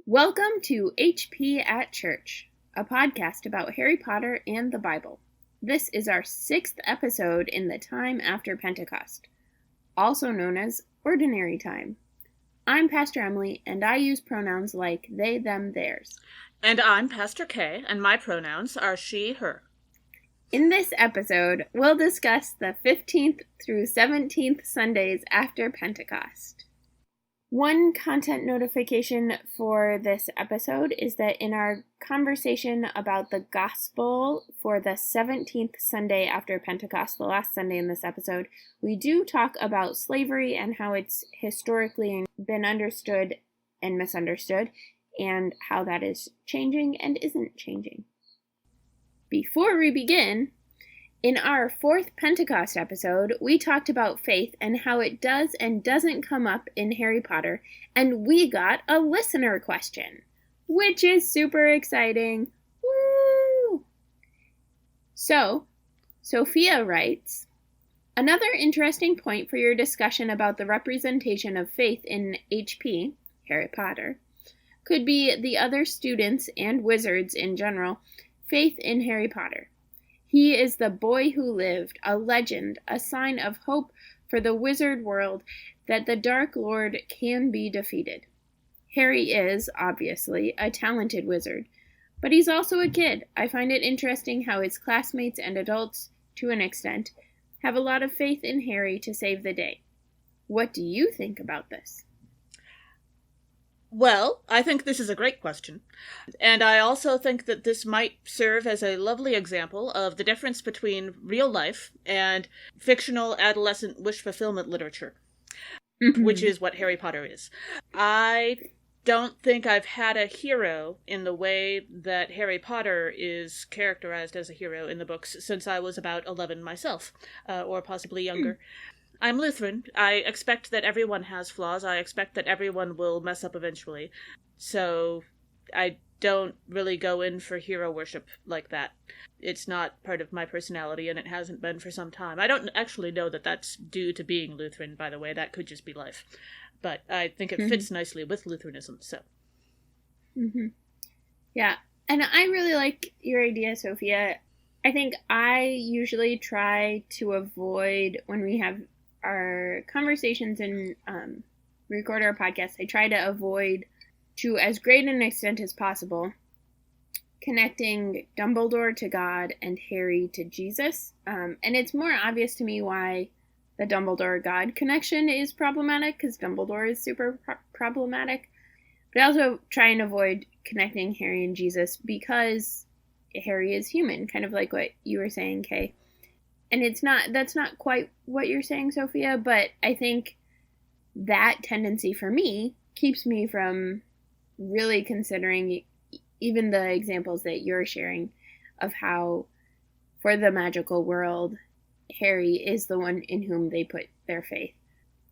Welcome to HP at Church, a podcast about Harry Potter and the Bible. This is our 6th episode in the time after Pentecost, also known as Ordinary Time. I'm Pastor Emily, and I use pronouns like they, them, theirs. And I'm Pastor Kay, and my pronouns are she, her. In this episode, we'll discuss the 15th through 17th Sundays after Pentecost. One content notification for this episode is that in our conversation about the gospel for the 17th Sunday after Pentecost, the last Sunday in this episode, we do talk about slavery and how it's historically been understood and misunderstood, and how that is changing and isn't changing. Before we begin, in our 4th Pentecost episode, we talked about faith and how it does and doesn't come up in Harry Potter, and we got a listener question, which is super exciting. Woo! So, Sophia writes, another interesting point for your discussion about the representation of faith in HP, Harry Potter, could be the other students and wizards in general, faith in Harry Potter. He is the boy who lived, a legend, a sign of hope for the wizard world that the Dark Lord can be defeated. Harry is, obviously, a talented wizard, but he's also a kid. I find it interesting how his classmates and adults, to an extent, have a lot of faith in Harry to save the day. What do you think about this? Well, I think this is a great question. And I also think that this might serve as a lovely example of the difference between real life and fictional adolescent wish fulfillment literature, which is what Harry Potter is. I don't think I've had a hero in the way that Harry Potter is characterized as a hero in the books since I was about 11 myself, or possibly younger. I'm Lutheran. I expect that everyone has flaws. I expect that everyone will mess up eventually. So I don't really go in for hero worship like that. It's not part of my personality, and it hasn't been for some time. I don't actually know that that's due to being Lutheran, by the way. That could just be life. But I think it fits nicely with Lutheranism, so. Yeah, and I really like your idea, Sophia. I think I usually try to avoid, when we have our conversations and record our podcast, I try to avoid, to as great an extent as possible, connecting Dumbledore to God and Harry to Jesus. And it's more obvious to me why the Dumbledore-God connection is problematic, because Dumbledore is super problematic. But I also try and avoid connecting Harry and Jesus because Harry is human, kind of like what you were saying, Kay. And that's not quite what you're saying, Sophia, but I think that tendency for me keeps me from really considering even the examples that you're sharing of how, for the magical world, Harry is the one in whom they put their faith.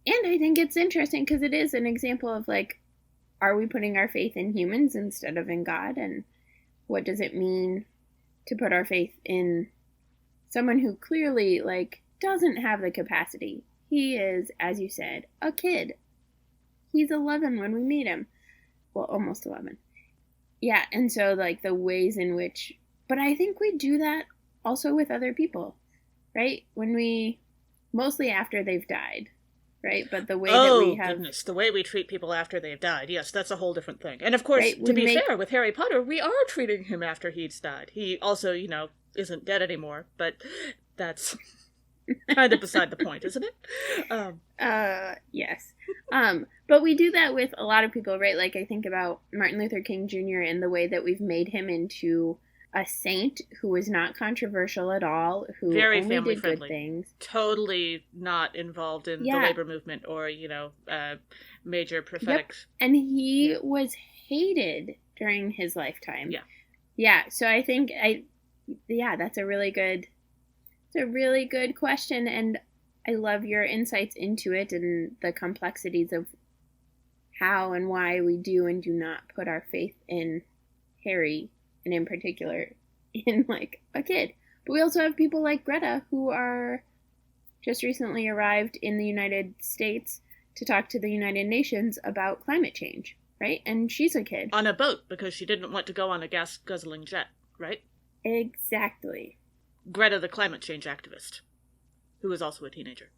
And I think it's interesting because it is an example of, like, are we putting our faith in humans instead of in God? And what does it mean to put our faith in someone who clearly, like, doesn't have the capacity? He is, as you said, a kid. He's 11 when we meet him. Well, almost 11. Yeah, and so, like, the ways in which... But I think we do that also with other people, right? When we... Mostly after they've died, right? But the way that we have... Oh, goodness, the way we treat people after they've died. Yes, that's a whole different thing. And of course, right, to be fair, with Harry Potter, we are treating him after he's died. He also, isn't dead anymore, but that's kind of beside the point, isn't it? Yes. But we do that with a lot of people, right? Like, I think about Martin Luther King Jr. and the way that we've made him into a saint who was not controversial at all, who very only family did friendly. Good things. Totally not involved in the labor movement or, major prophetic. Yep. And he was hated during his lifetime. Yeah. Yeah, so I think that's a really good question, and I love your insights into it and the complexities of how and why we do and do not put our faith in Harry, and in particular in, like, a kid. But we also have people like Greta, who are just recently arrived in the United States to talk to the United Nations about climate change, right? And she's a kid. On a boat, because she didn't want to go on a gas-guzzling jet, right? Exactly. Greta, the climate change activist, who was also a teenager.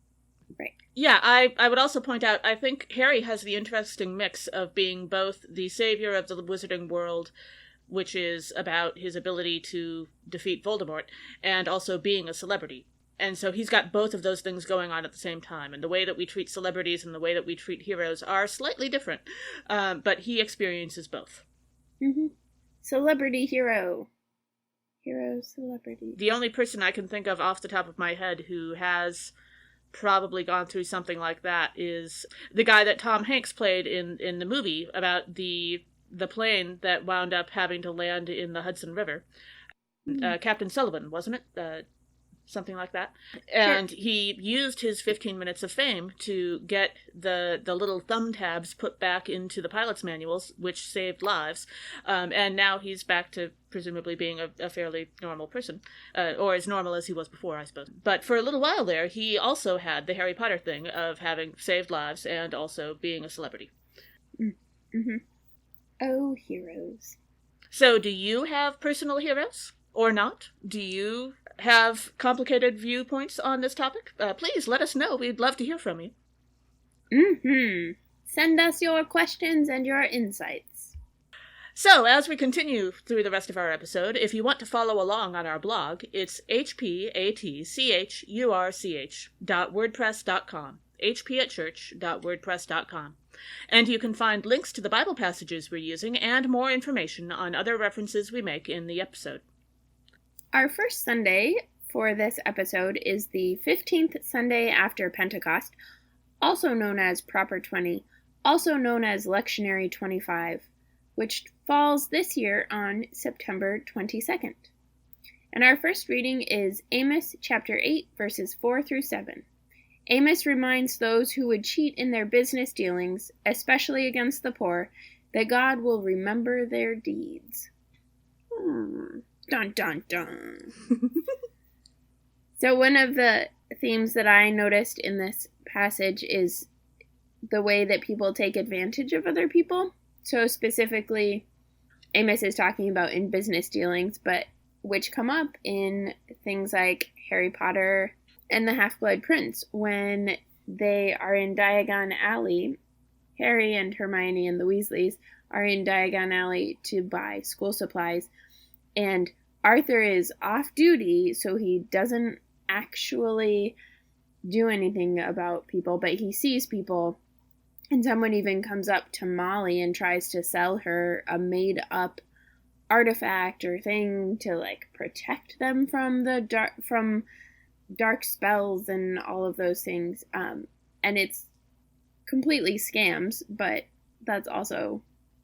Right. Yeah, I would also point out, I think Harry has the interesting mix of being both the savior of the wizarding world, which is about his ability to defeat Voldemort, and also being a celebrity. And so he's got both of those things going on at the same time. And the way that we treat celebrities and the way that we treat heroes are slightly different. But he experiences both. Mm-hmm. Celebrity hero. Hero, celebrity. The only person I can think of off the top of my head who has probably gone through something like that is the guy that Tom Hanks played in the movie about the plane that wound up having to land in the Hudson River. Mm-hmm. Captain Sullivan, wasn't it? Something like that. And sure. He used his 15 minutes of fame to get the little thumb tabs put back into the pilot's manuals, which saved lives. And now he's back to presumably being a fairly normal person, or as normal as he was before, I suppose. But for a little while there, he also had the Harry Potter thing of having saved lives and also being a celebrity. Mm-hmm. Oh, heroes. So do you have personal heroes? Or not? Do you have complicated viewpoints on this topic? Please let us know. We'd love to hear from you. Mm-hmm. Send us your questions and your insights. So, as we continue through the rest of our episode, if you want to follow along on our blog, it's hpatchurch.wordpress.com. hpatchurch.wordpress.com. And you can find links to the Bible passages we're using and more information on other references we make in the episode. Our first Sunday for this episode is the 15th Sunday after Pentecost, also known as Proper 20, also known as Lectionary 25, which falls this year on September 22nd. And our first reading is Amos chapter 8, verses 4 through 7. Amos reminds those who would cheat in their business dealings, especially against the poor, that God will remember their deeds. Dun, dun, dun. So one of the themes that I noticed in this passage is the way that people take advantage of other people. So specifically, Amos is talking about in business dealings, but which come up in things like Harry Potter and the Half-Blood Prince. When they are in Diagon Alley, Harry and Hermione and the Weasleys are in Diagon Alley to buy school supplies. And Arthur is off duty, so he doesn't actually do anything about people, but he sees people, and someone even comes up to Molly and tries to sell her a made-up artifact or thing to, like, protect them from dark spells and all of those things. And it's completely scams, but that's also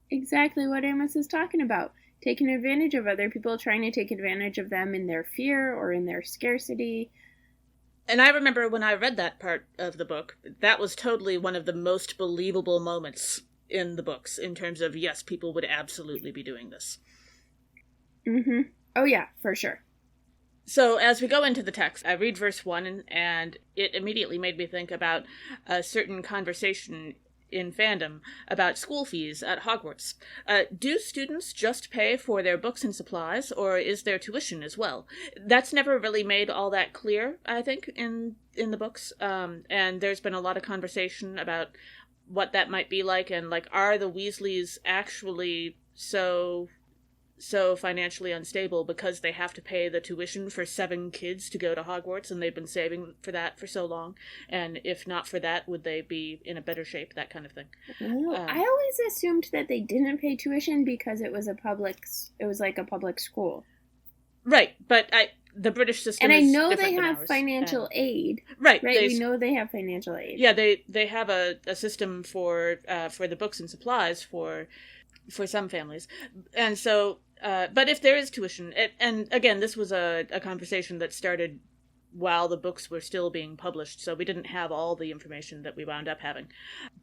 exactly what Amos is talking about. Taking advantage of other people, trying to take advantage of them in their fear or in their scarcity. And I remember when I read that part of the book, that was totally one of the most believable moments in the books, in terms of, yes, people would absolutely be doing this. Mm-hmm. Oh yeah, for sure. So as we go into the text, I read verse 1, and it immediately made me think about a certain conversation in fandom about school fees at Hogwarts. Do students just pay for their books and supplies, or is there tuition as well? That's never really made all that clear, I think, in the books. And there's been a lot of conversation about what that might be like, and, like, are the Weasleys actually so financially unstable because they have to pay the tuition for 7 kids to go to Hogwarts, and they've been saving for that for so long, and if not for that, would they be in a better shape, that kind of thing. I always assumed that they didn't pay tuition because it was like a public school. Right, but the British system and is I know different they than have ours. financial aid. Right, we know they have financial aid. Yeah, they have a system for the books and supplies for some families, and so but if there is tuition, and again, this was a conversation that started while the books were still being published, so we didn't have all the information that we wound up having.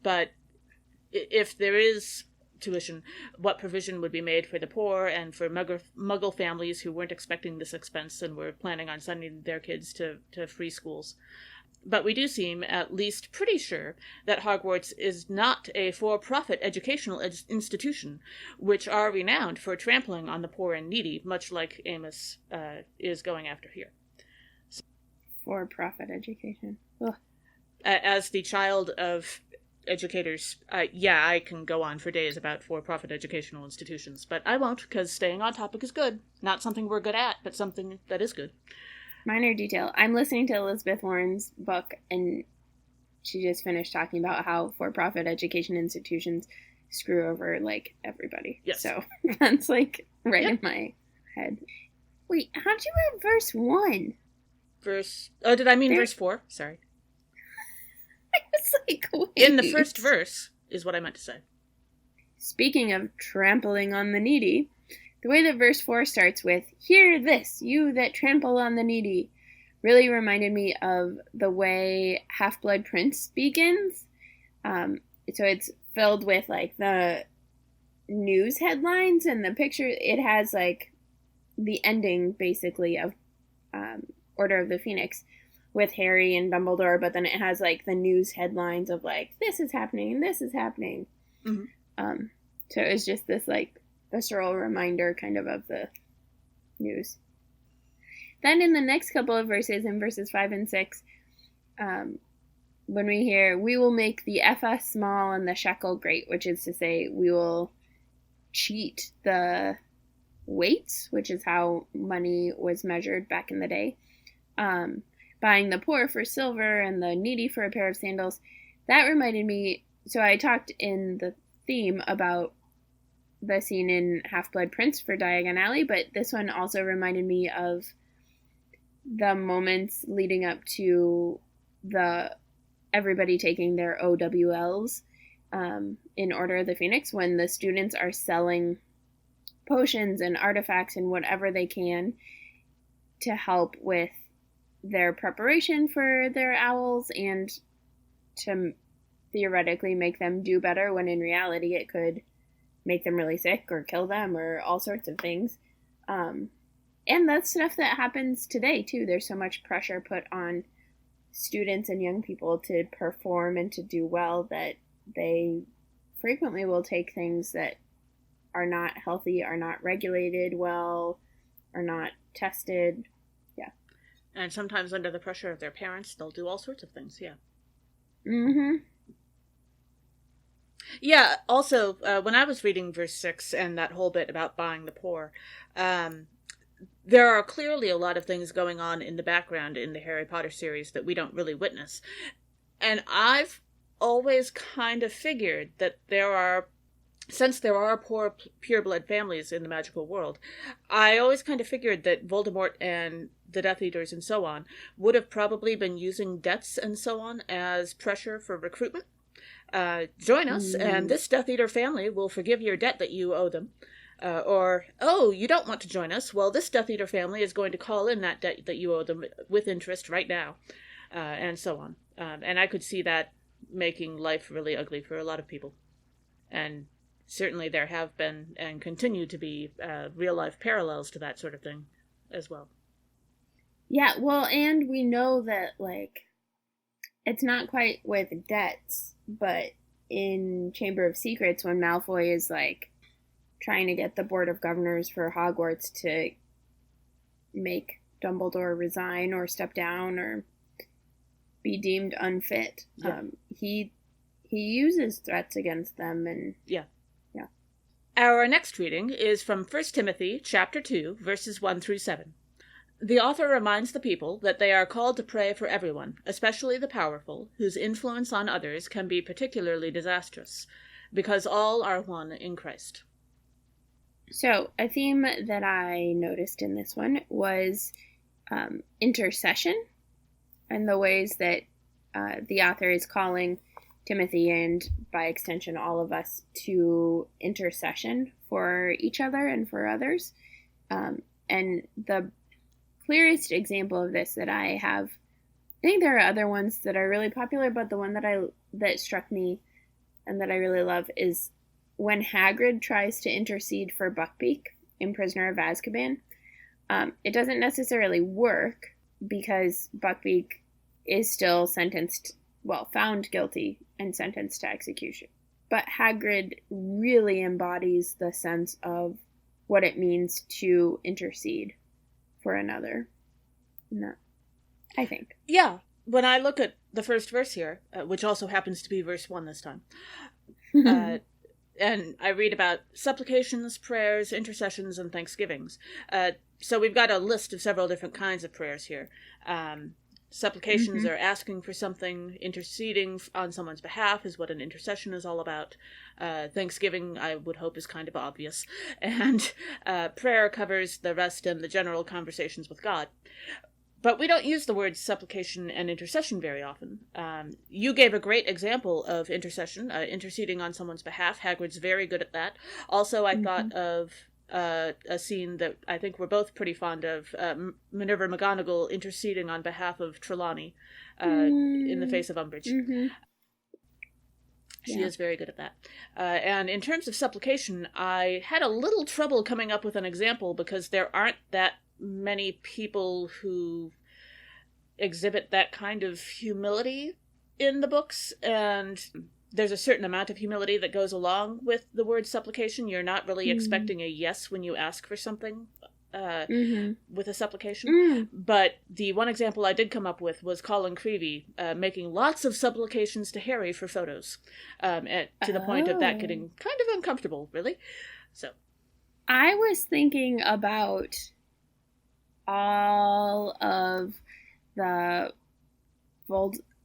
But if there is tuition, what provision would be made for the poor and for Muggle families who weren't expecting this expense and were planning on sending their kids to free schools? But we do seem at least pretty sure that Hogwarts is not a for-profit educational institution, which are renowned for trampling on the poor and needy, much like Amos is going after here. For-profit education. Ugh. As the child of educators, I can go on for days about for-profit educational institutions, but I won't, because staying on topic is good. Not something we're good at, but something that is good. Minor detail. I'm listening to Elizabeth Warren's book, and she just finished talking about how for-profit education institutions screw over, like, everybody. Yes. So that's, like, right in my head. Wait, how'd you have verse 1? Did I mean verse 4? Sorry. I was like, wait. In the first verse is what I meant to say. Speaking of trampling on the needy, the way that verse 4 starts with, "Hear this, you that trample on the needy," really reminded me of the way Half-Blood Prince begins. So it's filled with, like, the news headlines and the picture. It has, like, the ending, basically, of Order of the Phoenix with Harry and Dumbledore, but then it has, like, the news headlines of, like, this is happening, this is happening. Mm-hmm. So it was just this, like, visceral reminder kind of the news. Then in the next couple of verses, in verses 5 and 6, when we hear, "We will make the Epha small and the shekel great," which is to say, we will cheat the weights, which is how money was measured back in the day, buying the poor for silver and the needy for a pair of sandals. That reminded me, so I talked in the theme about the scene in Half-Blood Prince for Diagon Alley, but this one also reminded me of the moments leading up to everybody taking their OWLs in Order of the Phoenix, when the students are selling potions and artifacts and whatever they can to help with their preparation for their owls and to theoretically make them do better, when in reality it could make them really sick or kill them or all sorts of things. And that's stuff that happens today too. There's so much pressure put on students and young people to perform and to do well that they frequently will take things that are not healthy, are not regulated well, are not tested. Yeah. And sometimes under the pressure of their parents, they'll do all sorts of things, yeah. Mm-hmm. Yeah, also, when I was reading verse 6 and that whole bit about buying the poor, there are clearly a lot of things going on in the background in the Harry Potter series that we don't really witness. And I've always kind of figured that since there are poor pureblood families in the magical world, I always kind of figured that Voldemort and the Death Eaters and so on would have probably been using debts and so on as pressure for recruitment. Join us, and this Death Eater family will forgive your debt that you owe them. You don't want to join us? Well, this Death Eater family is going to call in that debt that you owe them with interest right now, and so on. And I could see that making life really ugly for a lot of people. And certainly there have been and continue to be real-life parallels to that sort of thing as well. Yeah, well, and we know that, like, it's not quite with debts, but in Chamber of Secrets, when Malfoy is, like, trying to get the Board of Governors for Hogwarts to make Dumbledore resign or step down or be deemed unfit, he uses threats against them, and yeah. Our next reading is from 1 Timothy chapter 2, verses 1 through 7. The author reminds the people that they are called to pray for everyone, especially the powerful, whose influence on others can be particularly disastrous, because all are one in Christ. So, a theme that I noticed in this one was intercession, and the ways that the author is calling Timothy, and by extension all of us, to intercession for each other and for others. And the clearest example of this that I have, I think there are other ones that are really popular, but the one that struck me and that I really love is when Hagrid tries to intercede for Buckbeak in Prisoner of Azkaban. It doesn't necessarily work because Buckbeak is still found guilty and sentenced to execution. But Hagrid really embodies the sense of what it means to intercede for another. No, I think. Yeah. When I look at the first verse here, which also happens to be verse 1 this time, and I read about supplications, prayers, intercessions, and thanksgivings. So we've got a list of several different kinds of prayers here. Supplications are asking for something. Interceding on someone's behalf is what an intercession is all about. Thanksgiving, I would hope, is kind of obvious. And prayer covers the rest and the general conversations with God. But we don't use the words supplication and intercession very often. You gave a great example of intercession, interceding on someone's behalf. Hagrid's very good at that. Also, I thought of a scene that I think we're both pretty fond of, Minerva McGonagall interceding on behalf of Trelawney in the face of Umbridge. She is very good at that. And in terms of supplication, I had a little trouble coming up with an example because there aren't that many people who exhibit that kind of humility in the books, and there's a certain amount of humility that goes along with the word supplication. You're not really expecting a yes when you ask for something with a supplication. But the one example I did come up with was Colin Creevey making lots of supplications to Harry for photos, to the point of that getting kind of uncomfortable, really. So I was thinking about all of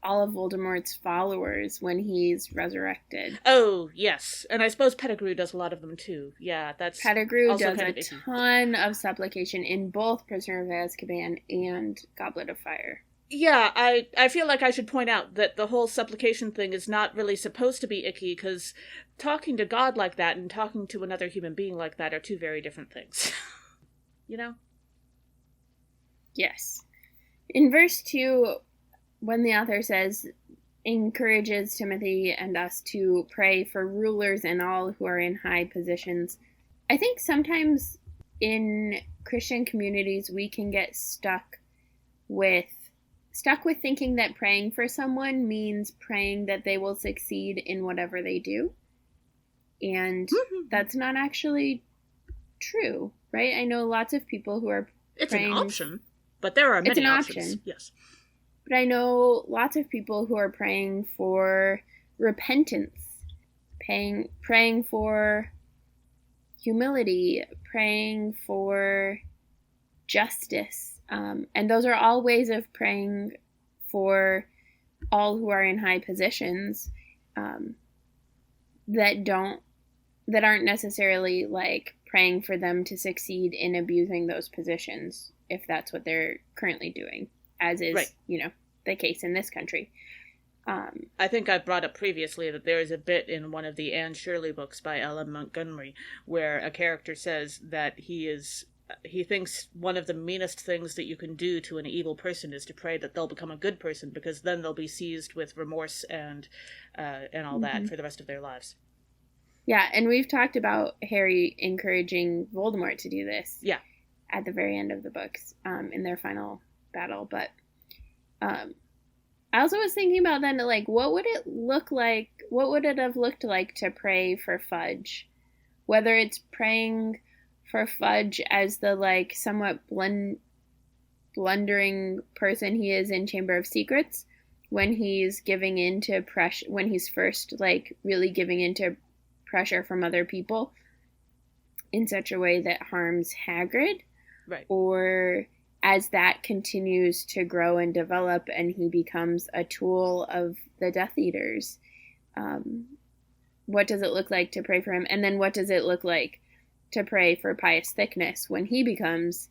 Voldemort's followers when he's resurrected. Oh, yes. And I suppose Pettigrew does a lot of them, too. Yeah, that's Pettigrew also does kind a of icky. ton of supplication in both Prisoner of Azkaban and Goblet of Fire. Yeah, I feel like I should point out that the whole supplication thing is not really supposed to be icky, because talking to God like that and talking to another human being like that are two very different things. You know? Yes. In verse 2, when the author says, encourages Timothy and us to pray for rulers and all who are in high positions, I think sometimes in Christian communities we can get stuck with thinking that praying for someone means praying that they will succeed in whatever they do. And that's not actually true, right? I know lots of people who are praying. It's an option, but there are many options. Option. Yes. But I know lots of people who are praying for repentance, praying for humility, praying for justice. And those are all ways of praying for all who are in high positions that aren't necessarily like praying for them to succeed in abusing those positions, if that's what they're currently doing, as is, right, the case in this country. I think I brought up previously that there is a bit in one of the Anne Shirley books by L.M. Montgomery where a character says that he thinks one of the meanest things that you can do to an evil person is to pray that they'll become a good person, because then they'll be seized with remorse and all that for the rest of their lives. Yeah, and we've talked about Harry encouraging Voldemort to do this. Yeah. At the very end of the books, in their final battle. But I also was thinking about then, like, what would it have looked like to pray for Fudge? Whether it's praying for Fudge as the, like, somewhat blundering person he is in Chamber of Secrets, when he's giving in to pressure, when he's first, like, really giving into pressure from other people in such a way that harms Hagrid. Right. Or as that continues to grow and develop and he becomes a tool of the Death Eaters, what does it look like to pray for him? And then what does it look like to pray for Pius Thickness when he becomes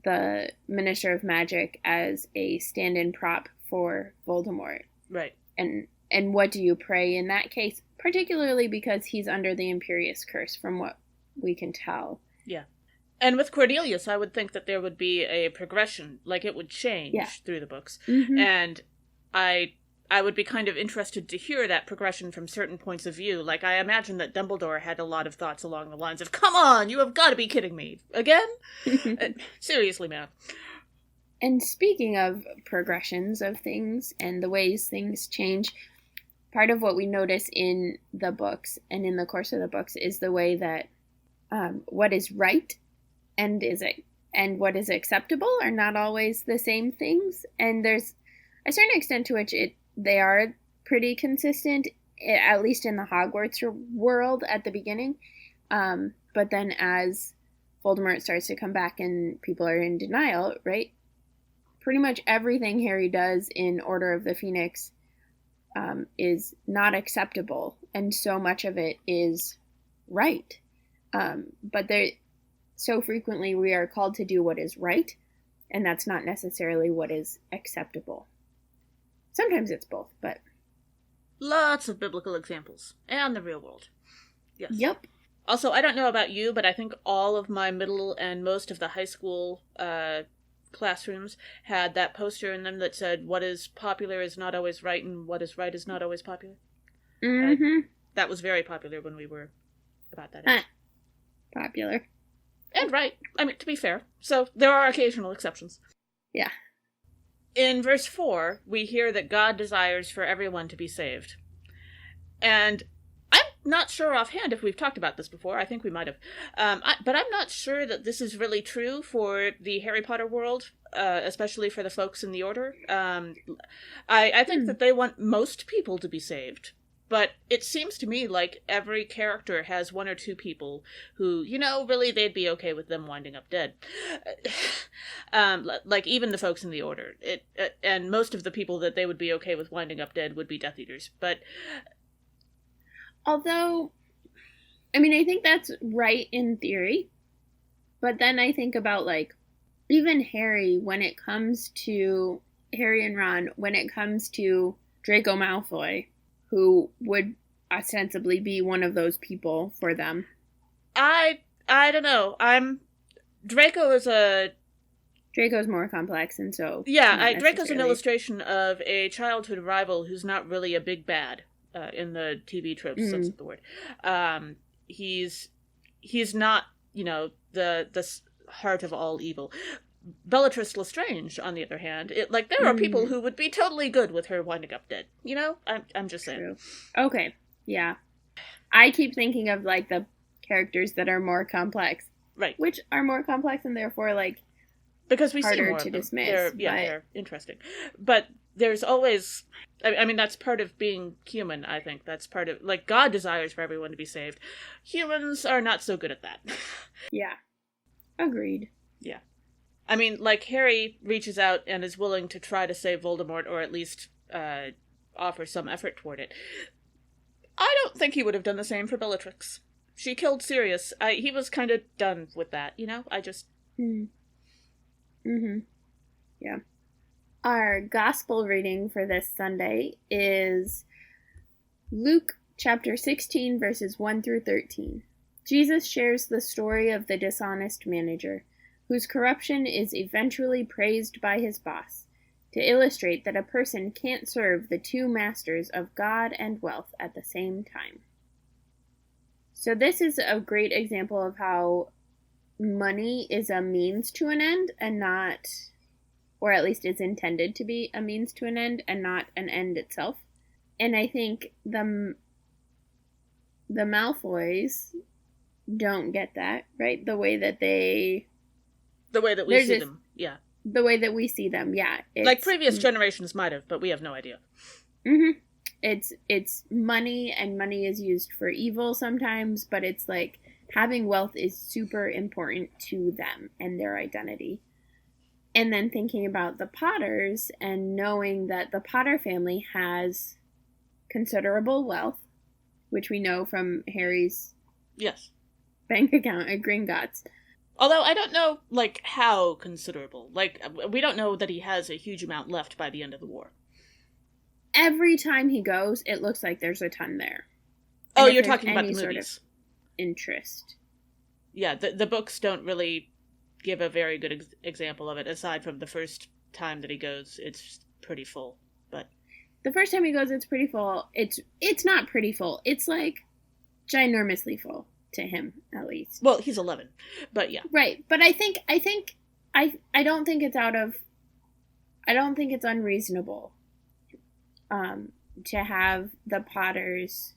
the Minister of Magic as a stand-in prop for Voldemort? Right. And what do you pray in that case? Particularly because he's under the Imperious Curse, from what we can tell. Yeah. And with Cornelius, I would think that there would be a progression, like it would change through the books. Mm-hmm. And I would be kind of interested to hear that progression from certain points of view. Like, I imagine that Dumbledore had a lot of thoughts along the lines of, come on, you have got to be kidding me. Again? Seriously, man. And speaking of progressions of things and the ways things change, part of what we notice in the books and in the course of the books is the way that what is right and what is acceptable are not always the same things. And there's a certain extent to which they are pretty consistent, at least in the Hogwarts world at the beginning. But then as Voldemort starts to come back and people are in denial, right? Pretty much everything Harry does in Order of the Phoenix is not acceptable, and so much of it is right. But so frequently we are called to do what is right, and that's not necessarily what is acceptable. Sometimes it's both, but... Lots of biblical examples. And the real world. Yes. Yep. Also, I don't know about you, but I think all of my middle and most of the high school classrooms had that poster in them that said, what is popular is not always right, and what is right is not always popular. Mm-hmm. That was very popular when we were about that age. Popular. And right. I mean, to be fair. So, there are occasional exceptions. Yeah. In verse 4, we hear that God desires for everyone to be saved. And I'm not sure offhand if we've talked about this before. I think we might have. But I'm not sure that this is really true for the Harry Potter world, especially for the folks in the Order. I think that they want most people to be saved. But it seems to me like every character has one or two people who, really they'd be okay with them winding up dead. Like even the folks in the Order. And most of the people that they would be okay with winding up dead would be Death Eaters. But... Although, I mean, I think that's right in theory. But then I think about, even Harry, when it comes to Harry and Ron, when it comes to Draco Malfoy, who would ostensibly be one of those people for them. I don't know. Draco's more complex, and so... Yeah, Draco's an illustration of a childhood rival who's not really a big bad, in the TV tropes sense of the word. He's not, the heart of all evil. Bellatrix Lestrange, on the other hand, there are people who would be totally good with her winding up dead. I'm just saying. True. Okay, yeah. I keep thinking of, the characters that are more complex. Right. Which are more complex and therefore, because we see harder more to of them. dismiss. They're interesting. But there's always... I mean, that's part of being human, I think. That's part of... God desires for everyone to be saved. Humans are not so good at that. Yeah. Agreed. Yeah. I mean, Harry reaches out and is willing to try to save Voldemort, or at least offer some effort toward it. I don't think he would have done the same for Bellatrix. She killed Sirius. He was kind of done with that, I just... Mm-hmm. Yeah. Our gospel reading for this Sunday is Luke chapter 16, verses 1 through 13. Jesus shares the story of the dishonest manager, whose corruption is eventually praised by his boss, to illustrate that a person can't serve the two masters of God and wealth at the same time. So this is a great example of how money is a means to an end and not, or at least is intended to be a means to an end and not an end itself. And I think the Malfoys don't get that, right? The way that we see them, yeah. The way that we see them, yeah. Previous generations might have, but we have no idea. Mm-hmm. It's money, and money is used for evil sometimes, but it's having wealth is super important to them and their identity. And then thinking about the Potters and knowing that the Potter family has considerable wealth, which we know from Harry's bank account at Gringotts. Although I don't know, how considerable. We don't know that he has a huge amount left by the end of the war. Every time he goes, it looks like there's a ton there. Oh, you're talking about the movies. Sort of interest. Yeah, the books don't really give a very good example of it. Aside from the first time that he goes, it's pretty full. But the first time he goes, it's pretty full. It's not pretty full. It's ginormously full to him, at least. Well, he's 11, but yeah. Right, but I don't think it's out of I don't think it's unreasonable to have the Potters,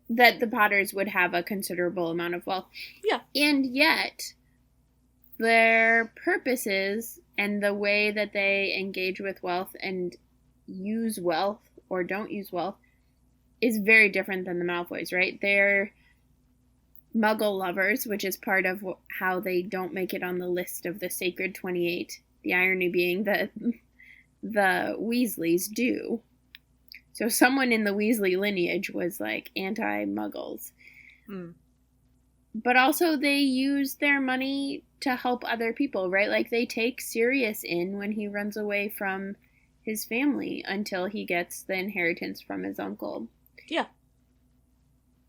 that the Potters would have a considerable amount of wealth. Yeah. And yet, their purposes and the way that they engage with wealth and use wealth or don't use wealth is very different than the Malfoys, right? They're Muggle lovers, which is part of how they don't make it on the list of the Sacred 28. The irony being that the Weasleys do. So someone in the Weasley lineage was like anti-Muggles. Mm. But also they use their money to help other people, right? Like they take Sirius in when he runs away from his family until he gets the inheritance from his uncle. Yeah.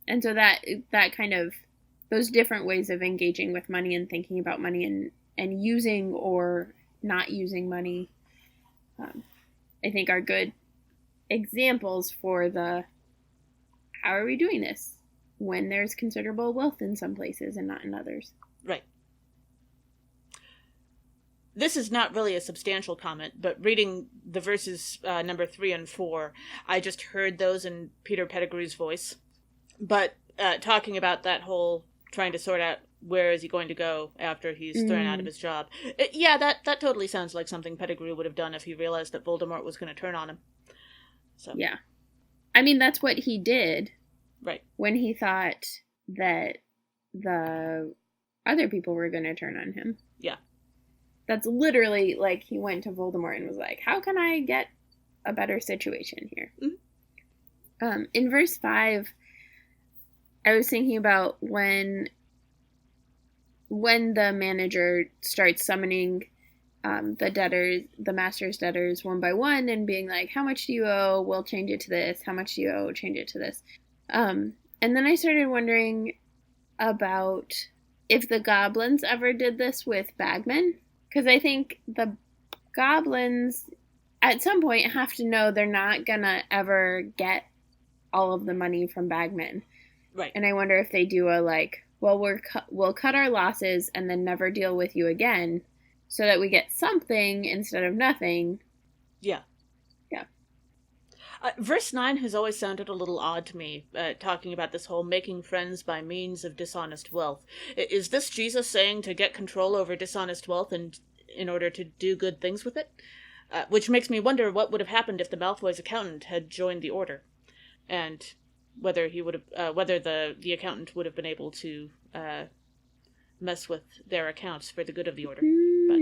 And so that kind of, those different ways of engaging with money and thinking about money and using or not using money, I think are good examples for the, how are we doing this when there's considerable wealth in some places and not in others. Right. This is not really a substantial comment, but reading the verses number 3 and 4, I just heard those in Peter Pettigrew's voice. But talking about that whole trying to sort out where is he going to go after he's thrown out of his job. That totally sounds like something Pettigrew would have done if he realized that Voldemort was going to turn on him. So. Yeah. I mean, that's what he did. Right. When he thought that the other people were going to turn on him. Yeah. That's literally like he went to Voldemort and was like, how can I get a better situation here? Mm-hmm. In verse 5, I was thinking about when the manager starts summoning the master's debtors one by one and being like, how much do you owe? We'll change it to this. How much do you owe? Change it to this. And then I started wondering about if the goblins ever did this with bagmen. Because I think the goblins at some point have to know they're not going to ever get all of the money from bagmen. Right. And I wonder if they do a like, well, we'll cut our losses and then never deal with you again so that we get something instead of nothing. Yeah. Yeah. Verse 9 has always sounded a little odd to me, talking about this whole making friends by means of dishonest wealth. Is this Jesus saying to get control over dishonest wealth and in order to do good things with it? Which makes me wonder what would have happened if the Malfoy's accountant had joined the order, and whether he would have, whether the accountant would have been able to mess with their accounts for the good of the order. But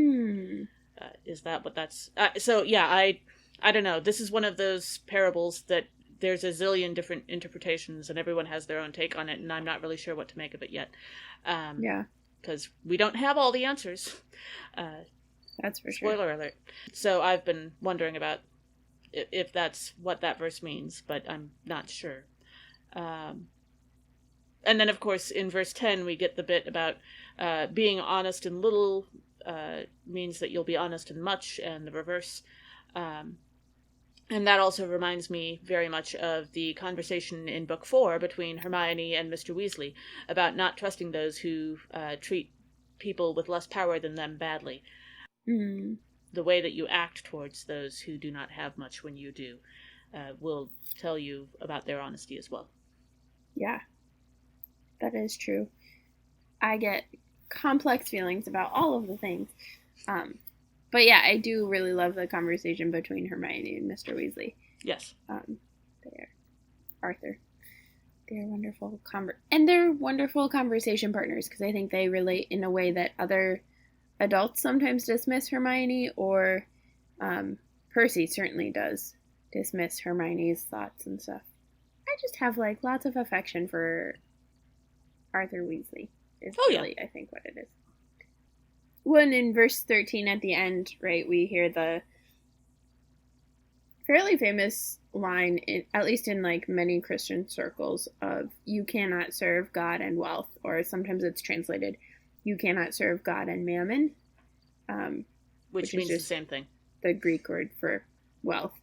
is that what that's? So yeah, I don't know. This is one of those parables that there's a zillion different interpretations, and everyone has their own take on it, and I'm not really sure what to make of it yet. Yeah, because we don't have all the answers. That's for sure. Spoiler alert. So I've been wondering about if that's what that verse means, but I'm not sure. And then, of course, in verse 10, we get the bit about being honest in little means that you'll be honest in much, and the reverse. And that also reminds me very much of the conversation in Book 4 between Hermione and Mr. Weasley about not trusting those who treat people with less power than them badly. Mm. The way that you act towards those who do not have much when you do will tell you about their honesty as well. Yeah, that is true. I get complex feelings about all of the things. But yeah, I do really love the conversation between Hermione and Mr. Weasley. Yes. They're Arthur. They're wonderful they're wonderful conversation partners because I think they relate in a way that other adults sometimes dismiss Hermione, or Percy certainly does dismiss Hermione's thoughts and stuff. I just have like lots of affection for Arthur Weasley. Is really, I think, what it is. When in verse 13 at the end, right, we hear the fairly famous line, at least in like many Christian circles, of you cannot serve God and wealth, or sometimes it's translated, you cannot serve God and mammon. Which means the same thing. The Greek word for wealth,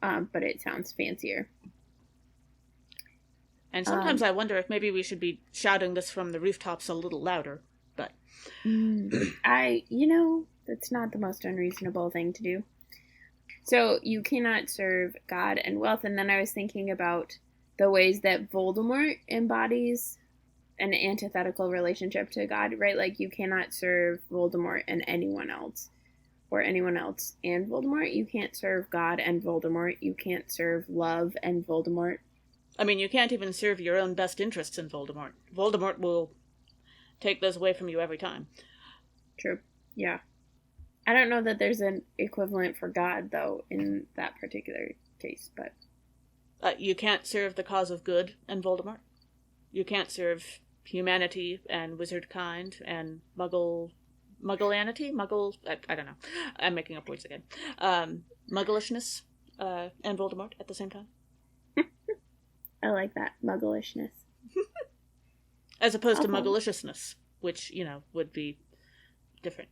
but it sounds fancier. And sometimes I wonder if maybe we should be shouting this from the rooftops a little louder, but... that's not the most unreasonable thing to do. So you cannot serve God and wealth. And then I was thinking about the ways that Voldemort embodies an antithetical relationship to God, right? Like you cannot serve Voldemort and anyone else, or anyone else and Voldemort. You can't serve God and Voldemort. You can't serve love and Voldemort. I mean, you can't even serve your own best interests in Voldemort. Voldemort will take those away from you every time. True. Yeah. I don't know that there's an equivalent for God, though, in that particular case, but... You can't serve the cause of good and Voldemort. You can't serve humanity and wizard kind and Muggleanity? I don't know. I'm making up words again. Mugglishness and Voldemort at the same time. I like that. Mugglishness. As opposed to Muggliciousness, which, would be different.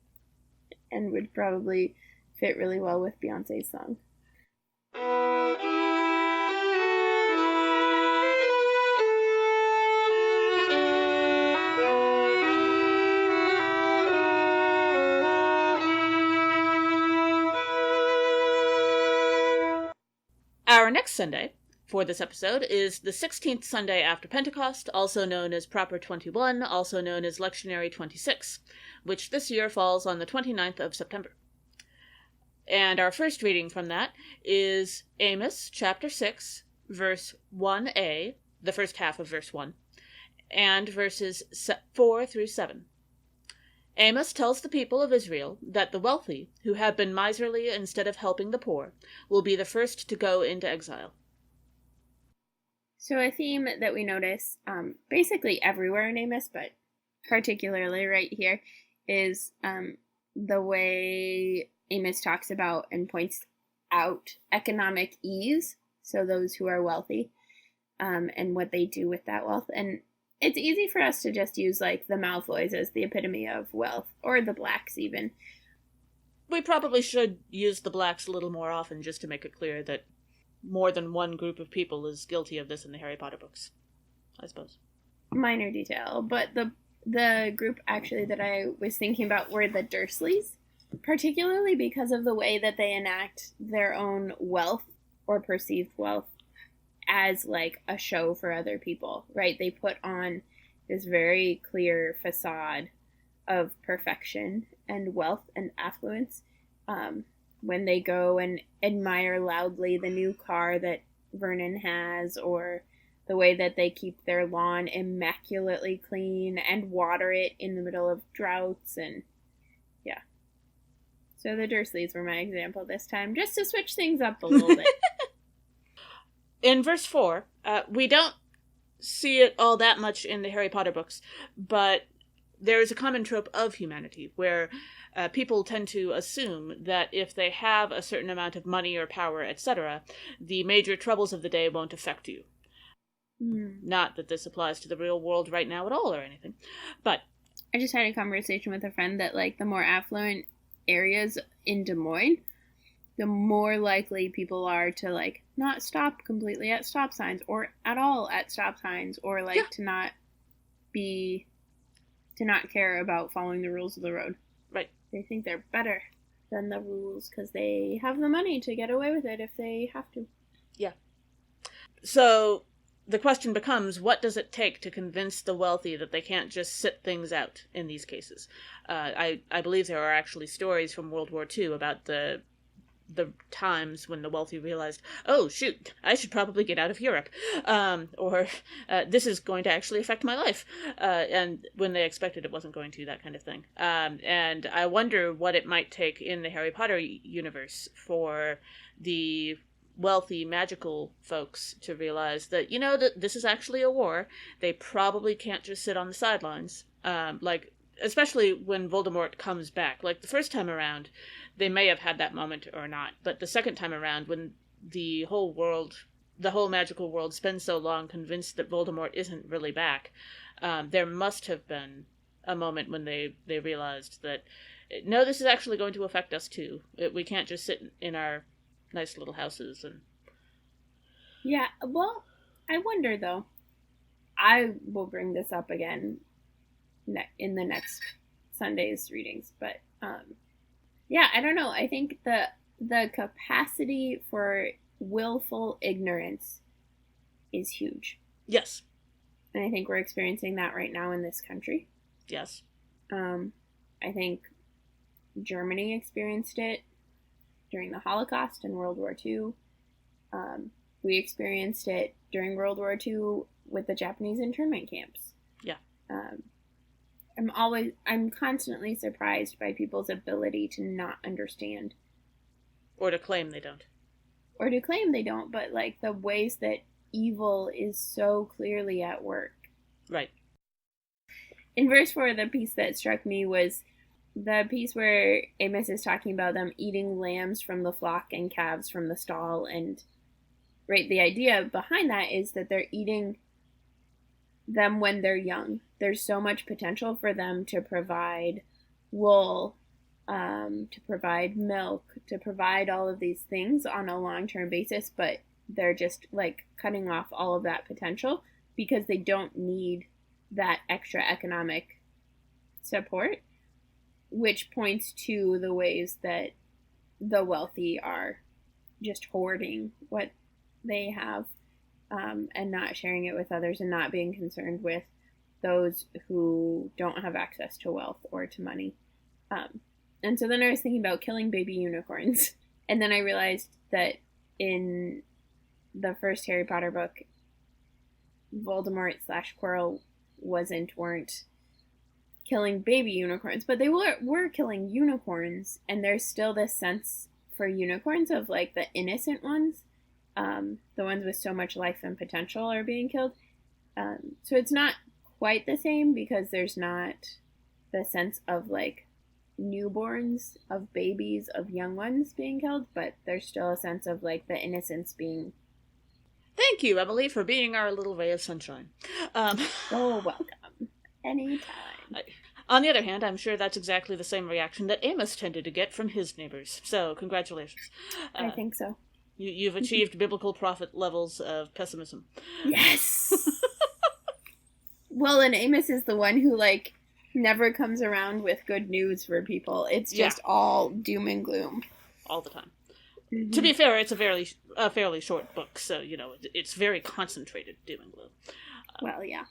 And would probably fit really well with Beyonce's song. Our next Sunday for this episode is the 16th Sunday after Pentecost, also known as Proper 21, also known as Lectionary 26, which this year falls on the 29th of September. And our first reading from that is Amos chapter 6, verse 1a, the first half of verse 1, and verses 4 through 7. Amos tells the people of Israel that the wealthy, who have been miserly instead of helping the poor, will be the first to go into exile. So a theme that we notice basically everywhere in Amos, but particularly right here, is the way Amos talks about and points out economic ease, so those who are wealthy, and what they do with that wealth. And it's easy for us to just use, like, the Malfoys as the epitome of wealth, or the Blacks even. We probably should use the Blacks a little more often just to make it clear that more than one group of people is guilty of this in the Harry Potter books, I suppose. Minor detail, but the group actually that I was thinking about were the Dursleys, particularly because of the way that they enact their own wealth or perceived wealth as like a show for other people, right? They put on this very clear facade of perfection and wealth and affluence when they go and admire loudly the new car that Vernon has, or the way that they keep their lawn immaculately clean and water it in the middle of droughts. And yeah, so the Dursleys were my example this time, just to switch things up a little bit. In verse 4, we don't see it all that much in the Harry Potter books, but there is a common trope of humanity where people tend to assume that if they have a certain amount of money or power, etc., the major troubles of the day won't affect you. Not that this applies to the real world right now at all or anything, but... I just had a conversation with a friend that, like, the more affluent areas in Des Moines, the more likely people are to, like, not stop completely at stop signs, or at all at stop signs, or, like, to not care about following the rules of the road. Right. They think they're better than the rules because they have the money to get away with it if they have to. Yeah. So the question becomes, what does it take to convince the wealthy that they can't just sit things out in these cases? I believe there are actually stories from World War II about the times when the wealthy realized, oh, shoot, I should probably get out of Europe, or this is going to actually affect my life, and when they expected it wasn't going to, that kind of thing. And I wonder what it might take in the Harry Potter universe for the wealthy magical folks to realize that, that this is actually a war. They probably can't just sit on the sidelines, especially when Voldemort comes back. Like, the first time around, they may have had that moment or not, but the second time around, when the whole magical world spends so long convinced that Voldemort isn't really back, there must have been a moment when they realized that, no, this is actually going to affect us too. We can't just sit in our nice little houses. And yeah, well, I wonder, though. I will bring this up again in the next Sunday's readings, but yeah, I don't know. I think the the capacity for willful ignorance is huge. Yes. And I think we're experiencing that right now in this country. Yes. I think Germany experienced it during the Holocaust and World War II. We experienced it during World War II with the Japanese internment camps. Yeah. I'm constantly surprised by people's ability to not understand. Or to claim they don't. Or to claim they don't, but like the ways that evil is so clearly at work. Right. In verse 4, the piece that struck me was the piece where Amos is talking about them eating lambs from the flock and calves from the stall. And right, the idea behind that is that they're eating them when they're young. There's so much potential for them to provide wool, to provide milk, to provide all of these things on a long-term basis, but they're just like cutting off all of that potential because they don't need that extra economic support, which points to the ways that the wealthy are just hoarding what they have, and not sharing it with others and not being concerned with those who don't have access to wealth or to money. And so then I was thinking about killing baby unicorns. And then I realized that in the first Harry Potter book, Voldemort / Quirrell weren't killing baby unicorns, but they were killing unicorns, and there's still this sense for unicorns of like the innocent ones, the ones with so much life and potential are being killed. So it's not quite the same because there's not the sense of like newborns, of babies, of young ones being killed, but there's still a sense of like the innocence being. Thank you, Emily, for being our little ray of sunshine. So welcome. Anytime. On the other hand, I'm sure that's exactly the same reaction that Amos tended to get from his neighbors. So, congratulations. I think so. You've achieved biblical prophet levels of pessimism. Yes! Well, and Amos is the one who, like, never comes around with good news for people. It's just all doom and gloom. All the time. Mm-hmm. To be fair, it's a fairly short book, so, it's very concentrated doom and gloom. Well, yeah.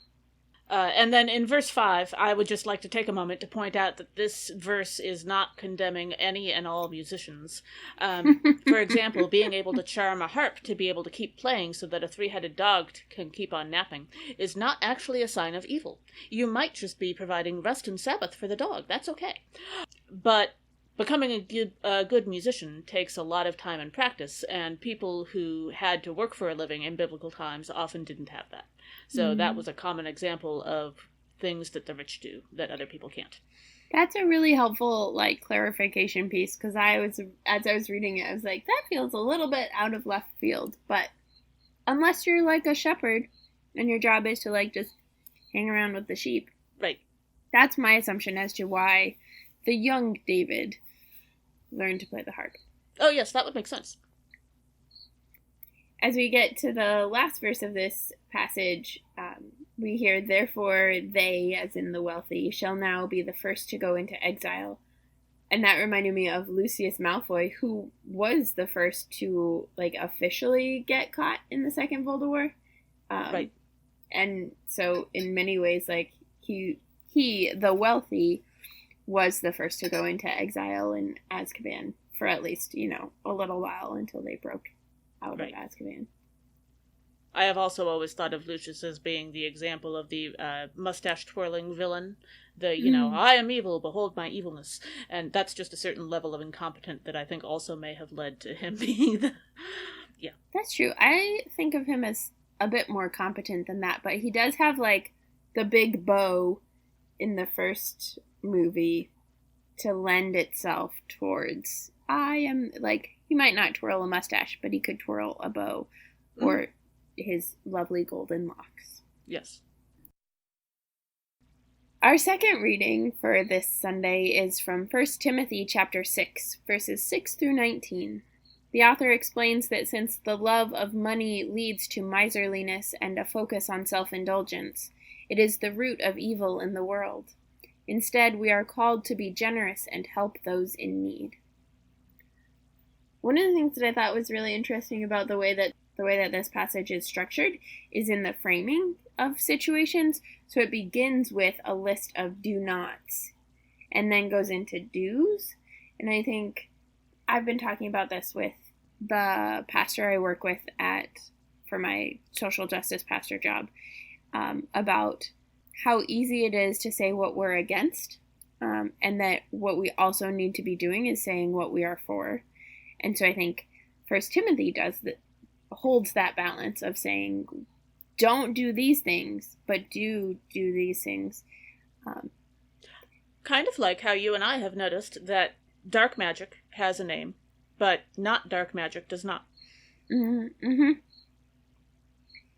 And then in verse 5, I would just like to take a moment to point out that this verse is not condemning any and all musicians. For example, being able to charm a harp to be able to keep playing so that a three-headed dog can keep on napping is not actually a sign of evil. You might just be providing rest and Sabbath for the dog. That's okay. But becoming a good musician takes a lot of time and practice, and people who had to work for a living in biblical times often didn't have that. So that was a common example of things that the rich do that other people can't. That's a really helpful, like, clarification piece, because as I was reading it, I was like, that feels a little bit out of left field. But unless you're, like, a shepherd, and your job is to, like, just hang around with the sheep. Right. That's my assumption as to why the young David learned to play the harp. Oh, yes, that would make sense. As we get to the last verse of this passage, we hear, therefore they, as in the wealthy, shall now be the first to go into exile. And that reminded me of Lucius Malfoy, who was the first to, like, officially get caught in the Second World War. Right. And so in many ways, like, he, the wealthy, was the first to go into exile in Azkaban for at least, a little while until they broke out of Azkaban. I have also always thought of Lucius as being the example of the mustache-twirling villain. I am evil, behold my evilness. And that's just a certain level of incompetent that I think also may have led to him being the... Yeah. That's true. I think of him as a bit more competent than that, but he does have, like, the big bow in the first movie to lend itself towards... he might not twirl a mustache, but he could twirl a bow or his lovely golden locks. Yes. Our second reading for this Sunday is from 1 Timothy chapter 6, verses 6 through 19. The author explains that since the love of money leads to miserliness and a focus on self-indulgence, it is the root of evil in the world. Instead, we are called to be generous and help those in need. One of the things that I thought was really interesting about the way that this passage is structured is in the framing of situations. So it begins with a list of do nots and then goes into do's. And I think I've been talking about this with the pastor I work with for my social justice pastor job, about how easy it is to say what we're against, and that what we also need to be doing is saying what we are for. And so I think First Timothy holds that balance of saying, don't do these things, but do these things. Kind of like how you and I have noticed that dark magic has a name, but not dark magic does not. Mm-hmm.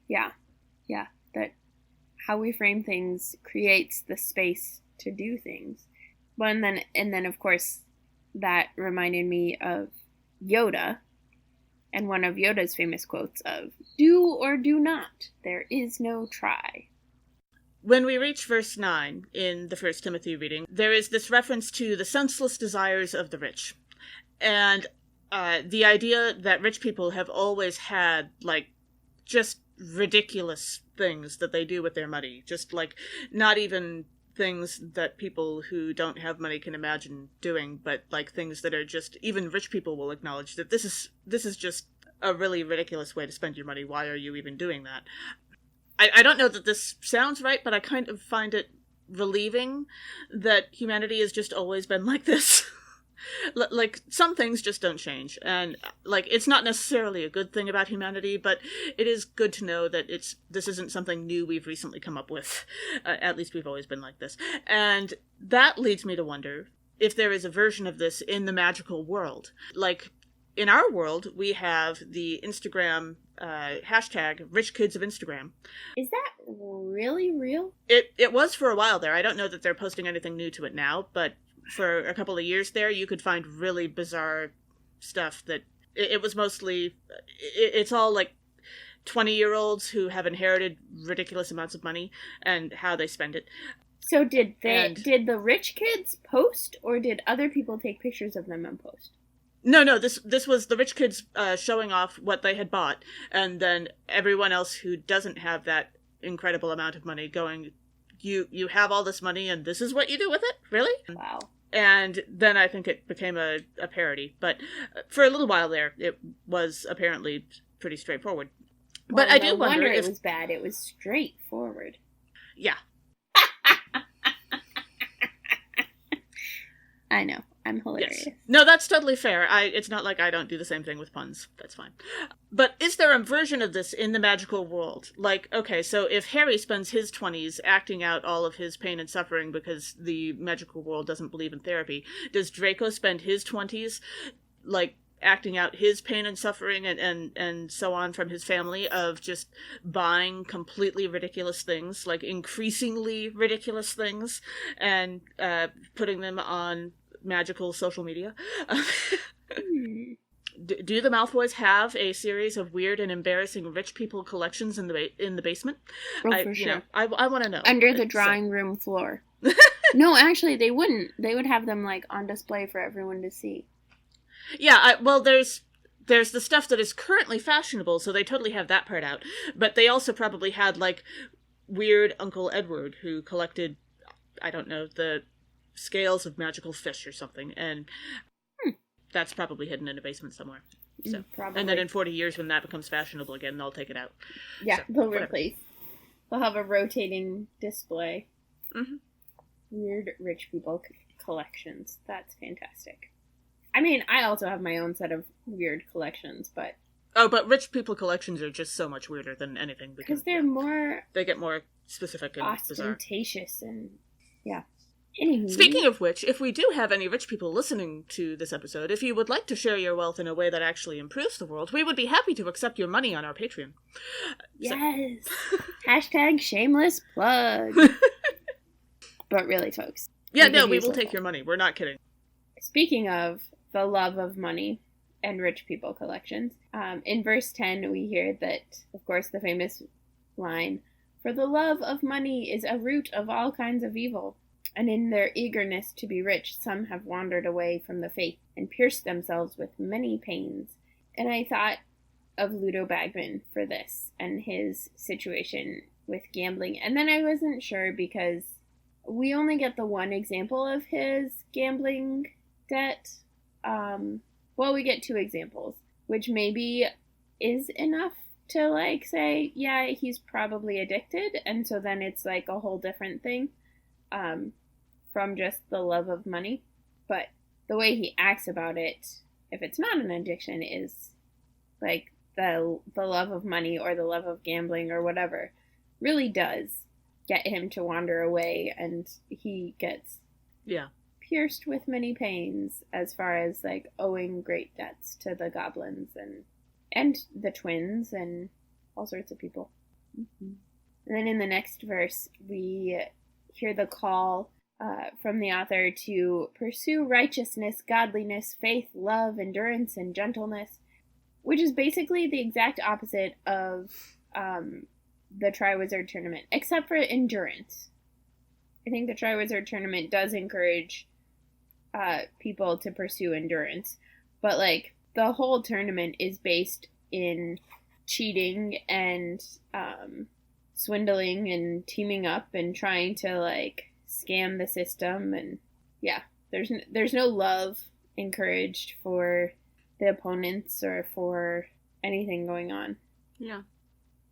Yeah. That how we frame things creates the space to do things. Well, and then of course that reminded me of Yoda, and one of Yoda's famous quotes of "Do or do not. There is no try." When we reach verse 9 in the First Timothy reading, there is this reference to the senseless desires of the rich. And the idea that rich people have always had, like, just ridiculous things that they do with their money. Just, like, not even things that people who don't have money can imagine doing, but, like, things that are just, even rich people will acknowledge that this is just a really ridiculous way to spend your money. Why are you even doing that? I don't know that this sounds right, but I kind of find it relieving that humanity has just always been like this. Like, some things just don't change, and, like, it's not necessarily a good thing about humanity, but it is good to know that this isn't something new we've recently come up with. At least we've always been like this. And that leads me to wonder if there is a version of this in the magical world. Like, in our world, we have the Instagram hashtag Rich Kids of Instagram. Is that really real? It was for a while there. I don't know that they're posting anything new to it now, but for a couple of years there, you could find really bizarre stuff that it was mostly, it's all like 20-year-olds who have inherited ridiculous amounts of money and how they spend it. So did the rich kids post, or did other people take pictures of them and post? No, this was the rich kids showing off what they had bought, and then everyone else who doesn't have that incredible amount of money going, you have all this money and this is what you do with it? Really? Wow. And then I think it became a parody. But for a little while there, it was apparently pretty straightforward. Well, but I do wonder if it was bad. It was straightforward. Yeah. I know. I'm hilarious. Yes. No, that's totally fair. It's not like I don't do the same thing with puns. That's fine. But is there a version of this in the magical world? Like, okay, so if Harry spends his 20s acting out all of his pain and suffering because the magical world doesn't believe in therapy, does Draco spend his 20s, like, acting out his pain and suffering and so on from his family of just buying completely ridiculous things, like increasingly ridiculous things, and putting them on magical social media? Do the Malfoys have a series of weird and embarrassing rich people collections in the basement? Oh, for sure. I want to know. Under the drawing room floor. No, actually, they wouldn't. They would have them, like, on display for everyone to see. Yeah, well, there's the stuff that is currently fashionable, so they totally have that part out. But they also probably had, like, weird Uncle Edward who collected, I don't know, the scales of magical fish or something, and that's probably hidden in a basement somewhere. So, probably. And then in 40 years, when that becomes fashionable again, they'll take it out. Yeah, so, they'll replace. They'll have a rotating display. Mm-hmm. Weird rich people collections. That's fantastic. I mean, I also have my own set of weird collections, but... Oh, but rich people collections are just so much weirder than anything. Because they're more... They get more specific and ostentatious bizarre. And... Yeah. Anywho. Speaking of which, if we do have any rich people listening to this episode, if you would like to share your wealth in a way that actually improves the world, we would be happy to accept your money on our Patreon. Yes! Hashtag shameless plug. But really, folks. Yeah, no, we will take your money. We're not kidding. Speaking of the love of money and rich people collections, in verse 10 we hear that, of course, the famous line, "For the love of money is a root of all kinds of evil." And in their eagerness to be rich, some have wandered away from the faith and pierced themselves with many pains. And I thought of Ludo Bagman for this and his situation with gambling. And then I wasn't sure because we only get the one example of his gambling debt. Well, we get two examples, which maybe is enough to like say, yeah, he's probably addicted. And so then it's like a whole different thing. From just the love of money. But the way he acts about it, if it's not an addiction, is like the love of money or the love of gambling or whatever really does get him to wander away, and he gets pierced with many pains as far as like owing great debts to the goblins and the twins and all sorts of people. Mm-hmm. And then in the next verse we hear the call from the author to pursue righteousness, godliness, faith, love, endurance, and gentleness, which is basically the exact opposite of the Triwizard Tournament, except for endurance. I think the Triwizard Tournament does encourage people to pursue endurance, but like the whole tournament is based in cheating and swindling and teaming up and trying to like scam the system, and yeah, there's no love encouraged for the opponents or for anything going on. Yeah.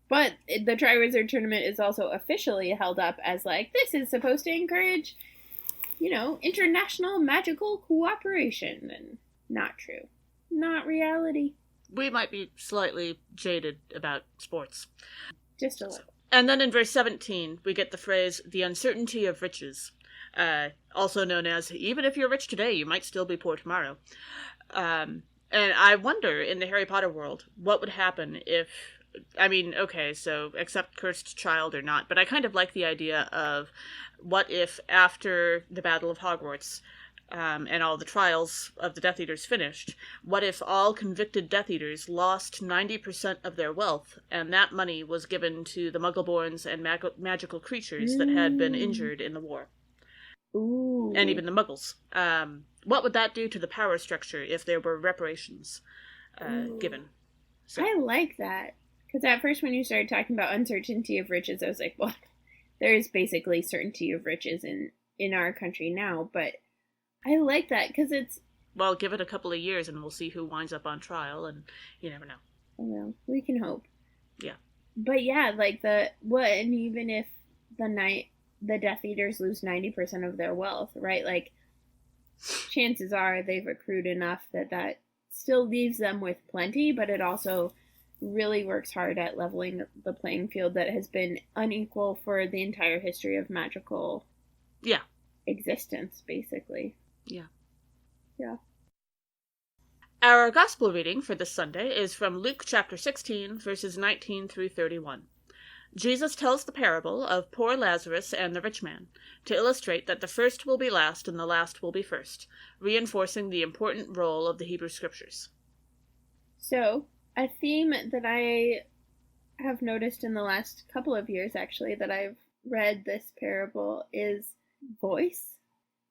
But the Triwizard Tournament is also officially held up as like, this is supposed to encourage, international magical cooperation, and not true. Not reality. We might be slightly jaded about sports. Just a little. And then in verse 17, we get the phrase, the uncertainty of riches, also known as, even if you're rich today, you might still be poor tomorrow. And I wonder, in the Harry Potter world, what would happen if, so accept cursed child or not, but I kind of like the idea of what if after the Battle of Hogwarts, and all the trials of the Death Eaters finished, what if all convicted Death Eaters lost 90% of their wealth, and that money was given to the Muggleborns and magical creatures that had been injured in the war? Ooh. And even the Muggles. What would that do to the power structure if there were reparations given? So. I like that. Because at first when you started talking about uncertainty of riches, I was like, well, there is basically certainty of riches in our country now, but I like that because it's... Well, give it a couple of years and we'll see who winds up on trial, and you never know. Well, we can hope. Yeah. But yeah, like and even if the Death Eaters lose 90% of their wealth, right? Like, chances are they've accrued enough that still leaves them with plenty, but it also really works hard at leveling the playing field that has been unequal for the entire history of magical existence, basically. Yeah. Yeah. Our gospel reading for this Sunday is from Luke chapter 16, verses 19 through 31. Jesus tells the parable of poor Lazarus and the rich man to illustrate that the first will be last and the last will be first, reinforcing the important role of the Hebrew Scriptures. So, a theme that I have noticed in the last couple of years, actually, that I've read this parable is voice.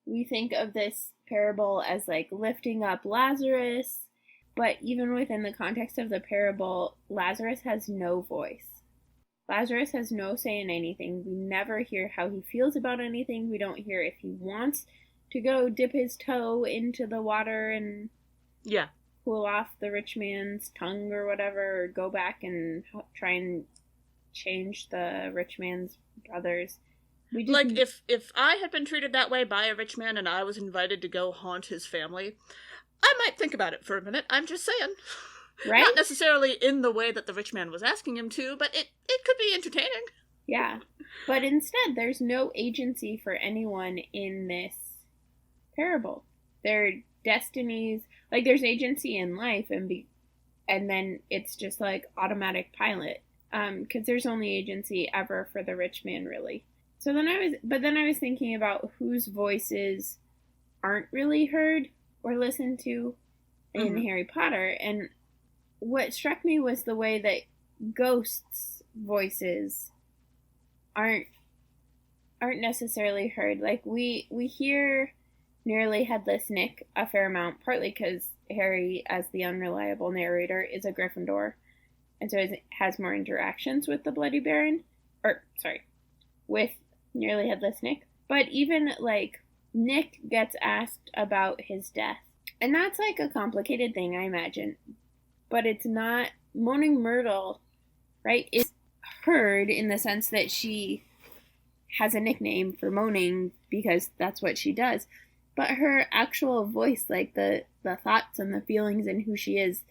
We think of this parable as like lifting up Lazarus, but even within the context of the parable, Lazarus has no voice. Lazarus has no say in anything. We never hear how he feels about anything. We don't hear if he wants to go dip his toe into the water and cool off the rich man's tongue or whatever, or go back and try and change the rich man's brothers. Like, if I had been treated that way by a rich man and I was invited to go haunt his family, I might think about it for a minute. I'm just saying. Right? Not necessarily in the way that the rich man was asking him to, but it could be entertaining. Yeah. But instead, there's no agency for anyone in this parable. Their destinies, like, there's agency in life, and then it's just like automatic pilot. Because there's only agency ever for the rich man, really. So then I was thinking about whose voices aren't really heard or listened to in Harry Potter, and what struck me was the way that ghosts' voices aren't aren't necessarily heard. Like, we hear Nearly Headless Nick a fair amount, partly because Harry, as the unreliable narrator, is a Gryffindor, and so it has more interactions with the Bloody Baron, with Nearly Headless Nick. But even, like, Nick gets asked about his death, and that's, like, a complicated thing, I imagine, but it's not. Moaning Myrtle, right, is heard in the sense that she has a nickname for moaning because that's what she does, but her actual voice, like the thoughts and the feelings and who she is,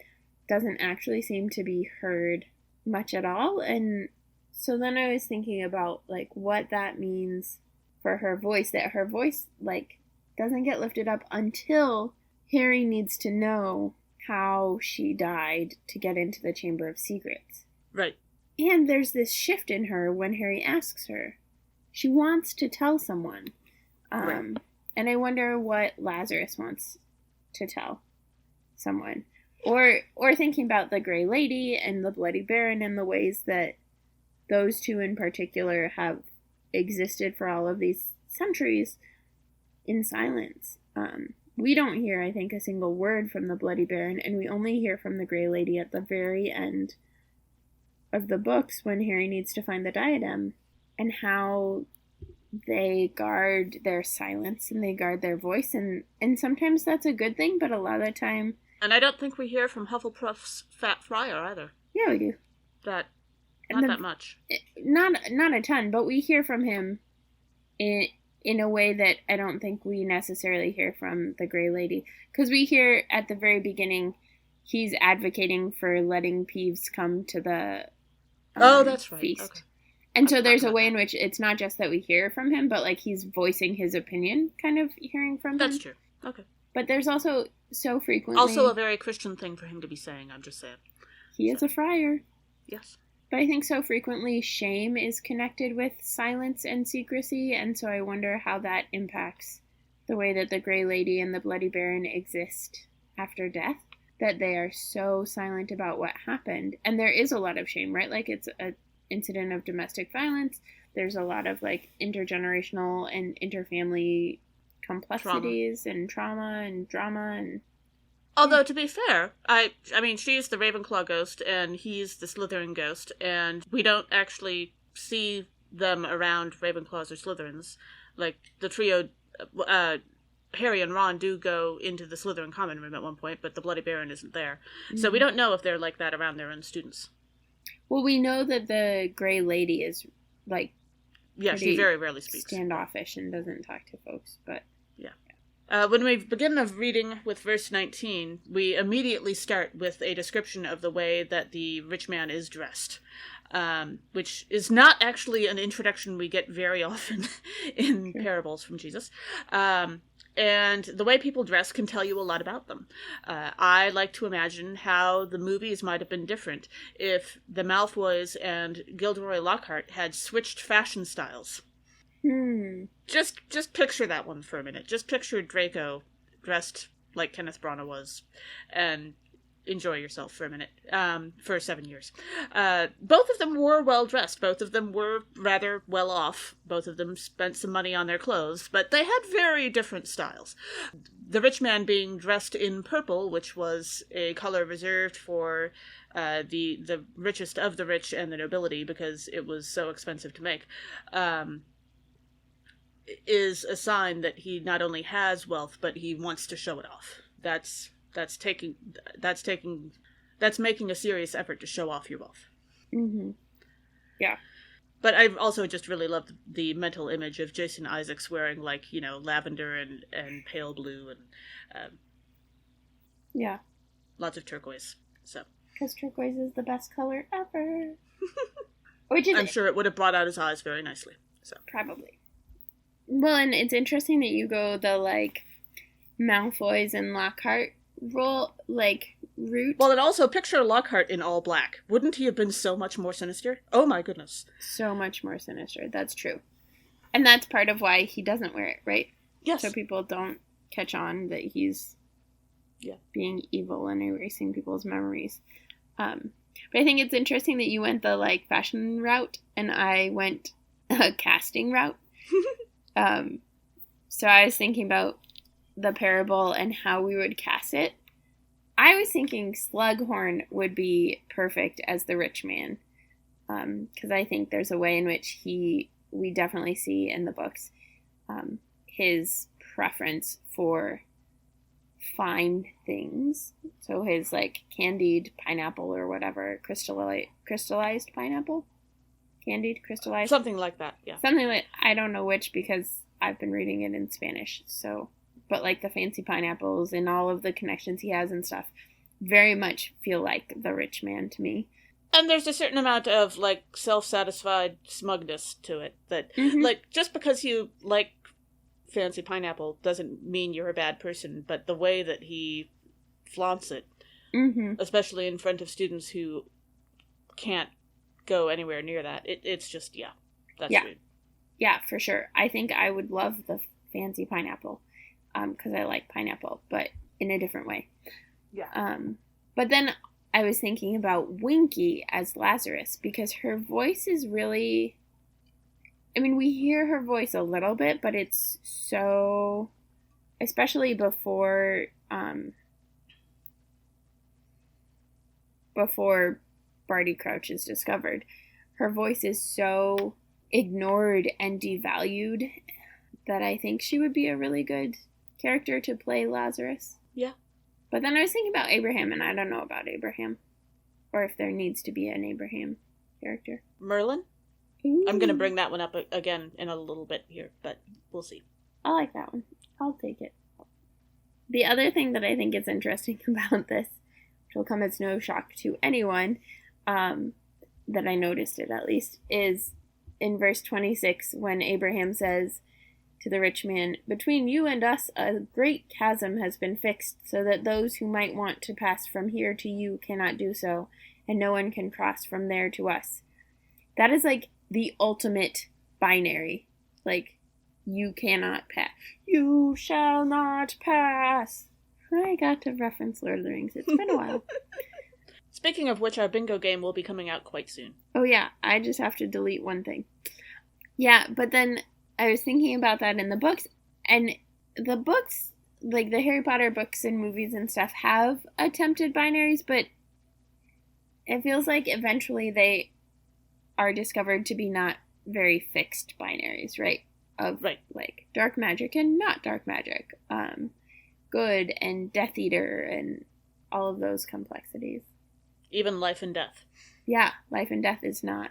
doesn't actually seem to be heard much at all. And so then I was thinking about, like, what that means for her voice, that her voice, like, doesn't get lifted up until Harry needs to know how she died to get into the Chamber of Secrets. Right. And there's this shift in her when Harry asks her. She wants to tell someone. Right. And I wonder what Lazarus wants to tell someone. Or thinking about the Grey Lady and the Bloody Baron and the ways that those two in particular have existed for all of these centuries in silence. We don't hear, I think, a single word from the Bloody Baron, and we only hear from the Grey Lady at the very end of the books when Harry needs to find the diadem, and how they guard their silence and they guard their voice, and sometimes that's a good thing, but a lot of the time... And I don't think we hear from Hufflepuff's Fat Friar either. Yeah, we do. Not that much. Not a ton, but we hear from him in a way that I don't think we necessarily hear from the Grey Lady. Because we hear at the very beginning, he's advocating for letting Peeves come to the that's right. feast. Okay. And so there's a way in which it's not just that we hear from him, but, like, he's voicing his opinion, kind of hearing from him. That's true. Okay. But there's also so frequently... Also a very Christian thing for him to be saying, I'm just saying. He is a friar. Yes. But I think so frequently shame is connected with silence and secrecy, and so I wonder how that impacts the way that the Grey Lady and the Bloody Baron exist after death, that they are so silent about what happened. And there is a lot of shame, right? Like, it's an incident of domestic violence. There's a lot of, like, intergenerational and interfamily complexities and trauma and drama and... Although, to be fair, I mean, she's the Ravenclaw ghost, and he's the Slytherin ghost, and we don't actually see them around Ravenclaws or Slytherins. Like, the trio, Harry and Ron do go into the Slytherin common room at one point, but the Bloody Baron isn't there. Mm-hmm. So we don't know if they're like that around their own students. Well, we know that the Grey Lady is, like... Yeah, she very rarely speaks. Standoffish and doesn't talk to folks, but... Yeah. When we begin of reading with verse 19, we immediately start with a description of the way that the rich man is dressed, which is not actually an introduction we get very often in parables from Jesus. And the way people dress can tell you a lot about them. I like to imagine how the movies might have been different if the Malfoys and Gilderoy Lockhart had switched fashion styles. Just picture that one for a minute. Just picture Draco dressed like Kenneth Branagh was, and enjoy yourself for a minute, for 7 years. Both of them were well dressed. Both of them were rather well off. Both of them spent some money on their clothes, but they had very different styles. The rich man being dressed in purple, which was a color reserved for the richest of the rich and the nobility because it was so expensive to make. Is a sign that he not only has wealth, but he wants to show it off. That's making a serious effort to show off your wealth. Mm-hmm. Yeah. But I also just really love the mental image of Jason Isaacs wearing, like, lavender and pale blue and yeah, lots of turquoise. So because turquoise is the best color ever. Which is, I'm sure it would have brought out his eyes very nicely. So probably. Well, and it's interesting that you go the, like, Malfoys and Lockhart route. Well, and also picture Lockhart in all black. Wouldn't he have been so much more sinister? Oh my goodness. So much more sinister. That's true. And that's part of why he doesn't wear it, right? Yes. So people don't catch on that he's being evil and erasing people's memories. But I think it's interesting that you went the, like, fashion route and I went a casting route. So I was thinking about the parable and how we would cast it. I was thinking Slughorn would be perfect as the rich man, because I think there's a way in which we definitely see in the books his preference for fine things. So his like candied pineapple or whatever, crystallized pineapple, candied crystallized, something like that. Yeah, something like, I don't know which because I've been reading it in Spanish. So, but like the fancy pineapples and all of the connections he has and stuff, very much feel like the rich man to me. And there's a certain amount of, like, self-satisfied smugness to it. That, like, just because you like fancy pineapple doesn't mean you're a bad person, but the way that he flaunts it, especially in front of students who can't go anywhere near that, it's just, that's weird. Yeah, for sure. I think I would love the fancy pineapple, because I like pineapple, but in a different way. Yeah. But then I was thinking about Winky as Lazarus, because her voice is really, I mean, we hear her voice a little bit, but it's so, especially before Barty Crouch is discovered, her voice is so ignored and devalued that I think she would be a really good character to play Lazarus. Yeah. But then I was thinking about Abraham, and I don't know about Abraham. Or if there needs to be an Abraham character. Merlin? Ooh. I'm going to bring that one up again in a little bit here, but we'll see. I like that one. I'll take it. The other thing that I think is interesting about this, which will come as no shock to anyone, that I noticed it at least, is in verse 26 when Abraham says to the rich man, "Between you and us a great chasm has been fixed, so that those who might want to pass from here to you cannot do so, and no one can cross from there to us." That is like the ultimate binary. Like, you cannot pass. You shall not pass. I got to reference Lord of the Rings. It's been a while. Speaking of which, our bingo game will be coming out quite soon. Oh yeah, I just have to delete one thing. Yeah, but then I was thinking about that in the books, and the books, like the Harry Potter books and movies and stuff, have attempted binaries, but it feels like eventually they are discovered to be not very fixed binaries, right? Of like dark magic and not dark magic, good and Death Eater, and all of those complexities. Even life and death. Yeah, life and death is not.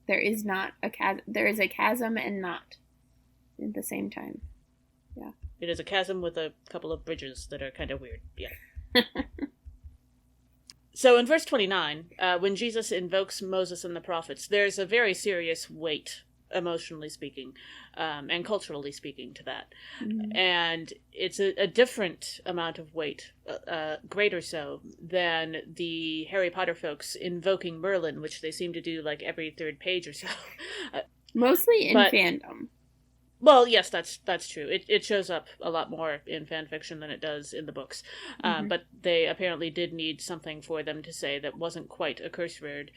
There is not a chasm. There is a chasm and not at the same time. Yeah. It is a chasm with a couple of bridges that are kind of weird. Yeah. So in verse 29, when Jesus invokes Moses and the prophets, there's a very serious weight, emotionally speaking, and culturally speaking, to that. Mm-hmm. And it's a different amount of weight, greater so, than the Harry Potter folks invoking Merlin, which they seem to do like every third page or so. Mostly in fandom. Well, yes, that's true. It shows up a lot more in fan fiction than it does in the books. Mm-hmm. But they apparently did need something for them to say that wasn't quite a curse word.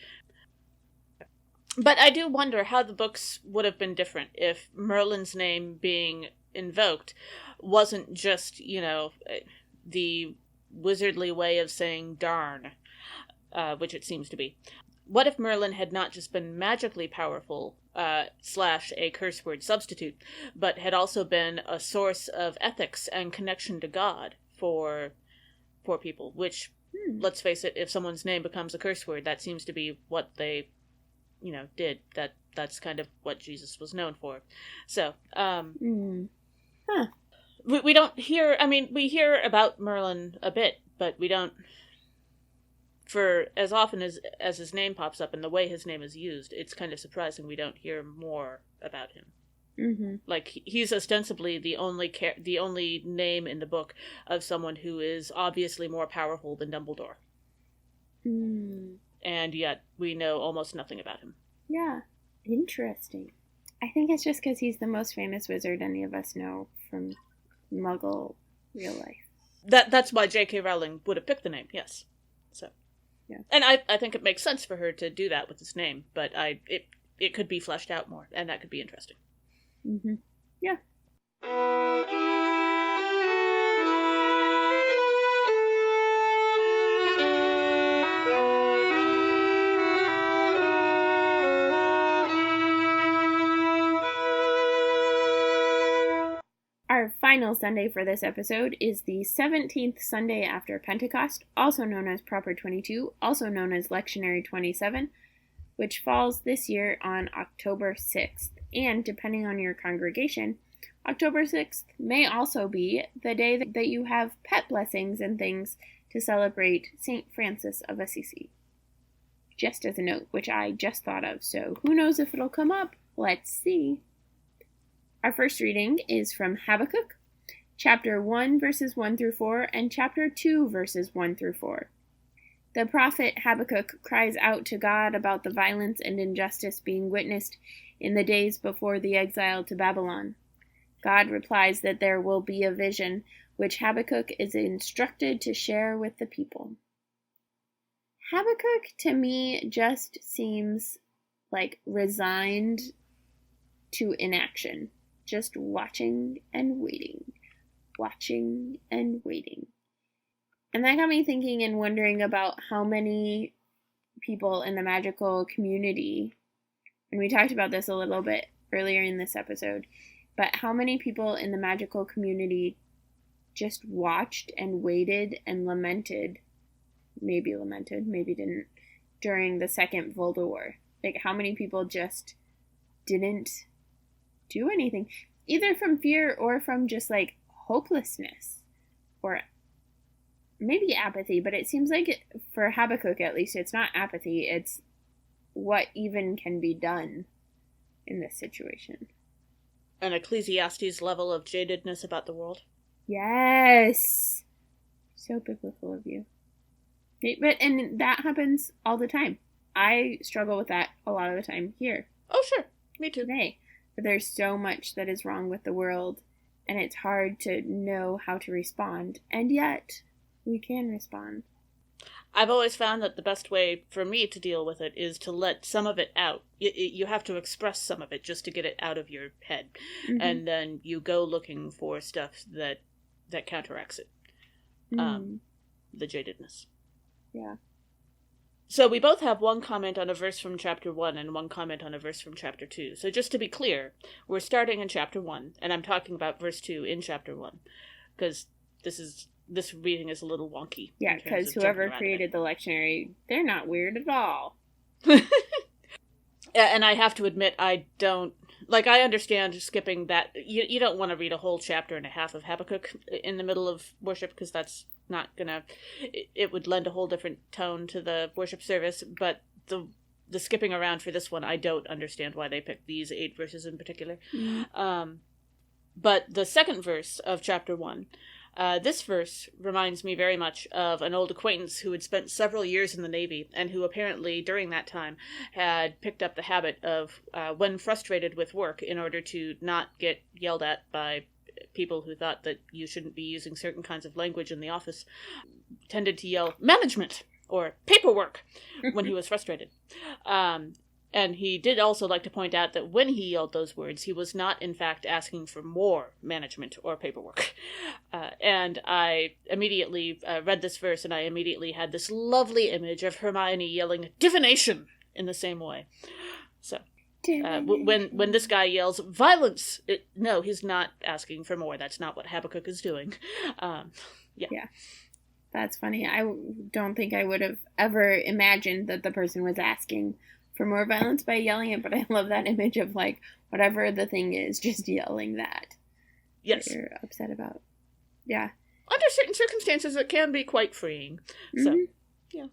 But I do wonder how the books would have been different if Merlin's name being invoked wasn't just, the wizardly way of saying darn, which it seems to be. What if Merlin had not just been magically powerful, / a curse word substitute, but had also been a source of ethics and connection to God for people, which, let's face it, if someone's name becomes a curse word, that seems to be what they, did. That's kind of what Jesus was known for. So, we don't hear, we hear about Merlin a bit, but we don't, for as often as his name pops up and the way his name is used, it's kind of surprising we don't hear more about him. Mm-hmm. Like, he's ostensibly the only name in the book of someone who is obviously more powerful than Dumbledore. And yet we know almost nothing about him. Yeah, interesting. I think it's just because he's the most famous wizard any of us know from Muggle real life. That's why J.K. Rowling would have picked the name, yes. So, yeah. And I think it makes sense for her to do that with his name, but it could be fleshed out more, and that could be interesting. Mm-hmm. Yeah. Our final Sunday for this episode is the 17th Sunday after Pentecost, also known as Proper 22, also known as Lectionary 27, which falls this year on October 6th. And depending on your congregation, October 6th may also be the day that you have pet blessings and things to celebrate St. Francis of Assisi. Just as a note, which I just thought of, so who knows if it'll come up? Let's see. Our first reading is from Habakkuk, chapter 1, verses 1 through 4, and chapter 2, verses 1 through 4. The prophet Habakkuk cries out to God about the violence and injustice being witnessed in the days before the exile to Babylon. God replies that there will be a vision which Habakkuk is instructed to share with the people. Habakkuk, to me, just seems like resigned to inaction, just watching and waiting, watching and waiting. And that got me thinking and wondering about how many people in the magical community, and we talked about this a little bit earlier in this episode, but how many people in the magical community just watched and waited and lamented, maybe didn't, during the Second World War. Like, how many people just didn't do anything, either from fear or from just, like, hopelessness, or maybe apathy, but it seems like for Habakkuk, at least, it's not apathy, it's what even can be done in this situation. An Ecclesiastes level of jadedness about the world. Yes! So biblical of you. And that happens all the time. I struggle with that a lot of the time here. Oh, sure. Me too. Today. But there's so much that is wrong with the world, and it's hard to know how to respond. And yet, we can respond. I've always found that the best way for me to deal with it is to let some of it out. You have to express some of it just to get it out of your head. Mm-hmm. And then you go looking for stuff that counteracts it. The jadedness. Yeah. So we both have one comment on a verse from chapter 1 and one comment on a verse from chapter 2. So just to be clear, we're starting in chapter 1, and I'm talking about verse 2 in chapter 1, because this reading is a little wonky. Yeah, because whoever created the lectionary, they're not weird at all. And I have to admit, I don't... Like, I understand skipping that. You don't want to read a whole chapter and a half of Habakkuk in the middle of worship, because that's not gonna... It would lend a whole different tone to the worship service, but the skipping around for this one, I don't understand why they picked these 8 verses in particular. Mm-hmm. But the second verse of chapter 1... this verse reminds me very much of an old acquaintance who had spent several years in the Navy and who apparently during that time had picked up the habit of, when frustrated with work, in order to not get yelled at by people who thought that you shouldn't be using certain kinds of language in the office, tended to yell management or paperwork when he was frustrated. And he did also like to point out that when he yelled those words, he was not, in fact, asking for more management or paperwork. And I immediately read this verse, and I immediately had this lovely image of Hermione yelling divination in the same way. So, when this guy yells violence, no, he's not asking for more. That's not what Habakkuk is doing. Yeah. That's funny. I don't think I would have ever imagined that the person was asking for more violence by yelling it, but I love that image of, like, whatever the thing is, just yelling that. Yes. That you're upset about. Yeah. Under certain circumstances, it can be quite freeing. Mm-hmm. So, yeah.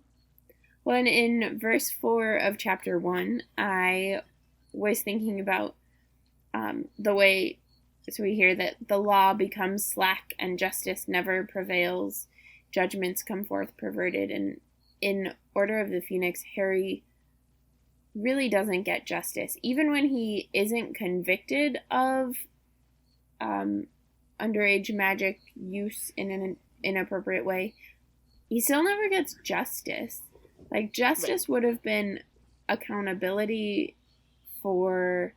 Well, and in verse 4 of chapter 1, I was thinking about the way, so we hear that the law becomes slack and justice never prevails. Judgments come forth perverted. And in Order of the Phoenix, Harry really doesn't get justice. Even when he isn't convicted of underage magic use in an inappropriate way, he still never gets justice. Like, justice would have been accountability for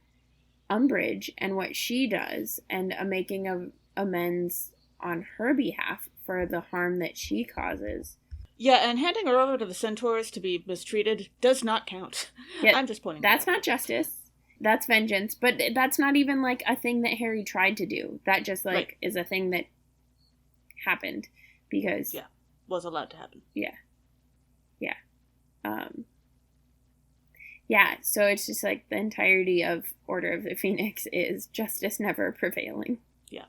Umbridge and what she does and a making of amends on her behalf for the harm that she causes. Yeah, and handing her over to the centaurs to be mistreated does not count. Yeah, I'm just pointing that's that out. not justice. That's vengeance. But that's not even, like, a thing that Harry tried to do. That just, like, Right. is a thing that happened because... Yeah, was allowed to happen. Yeah. Yeah. Yeah, so it's just, like, the entirety of Order of the Phoenix is justice never prevailing. Yeah.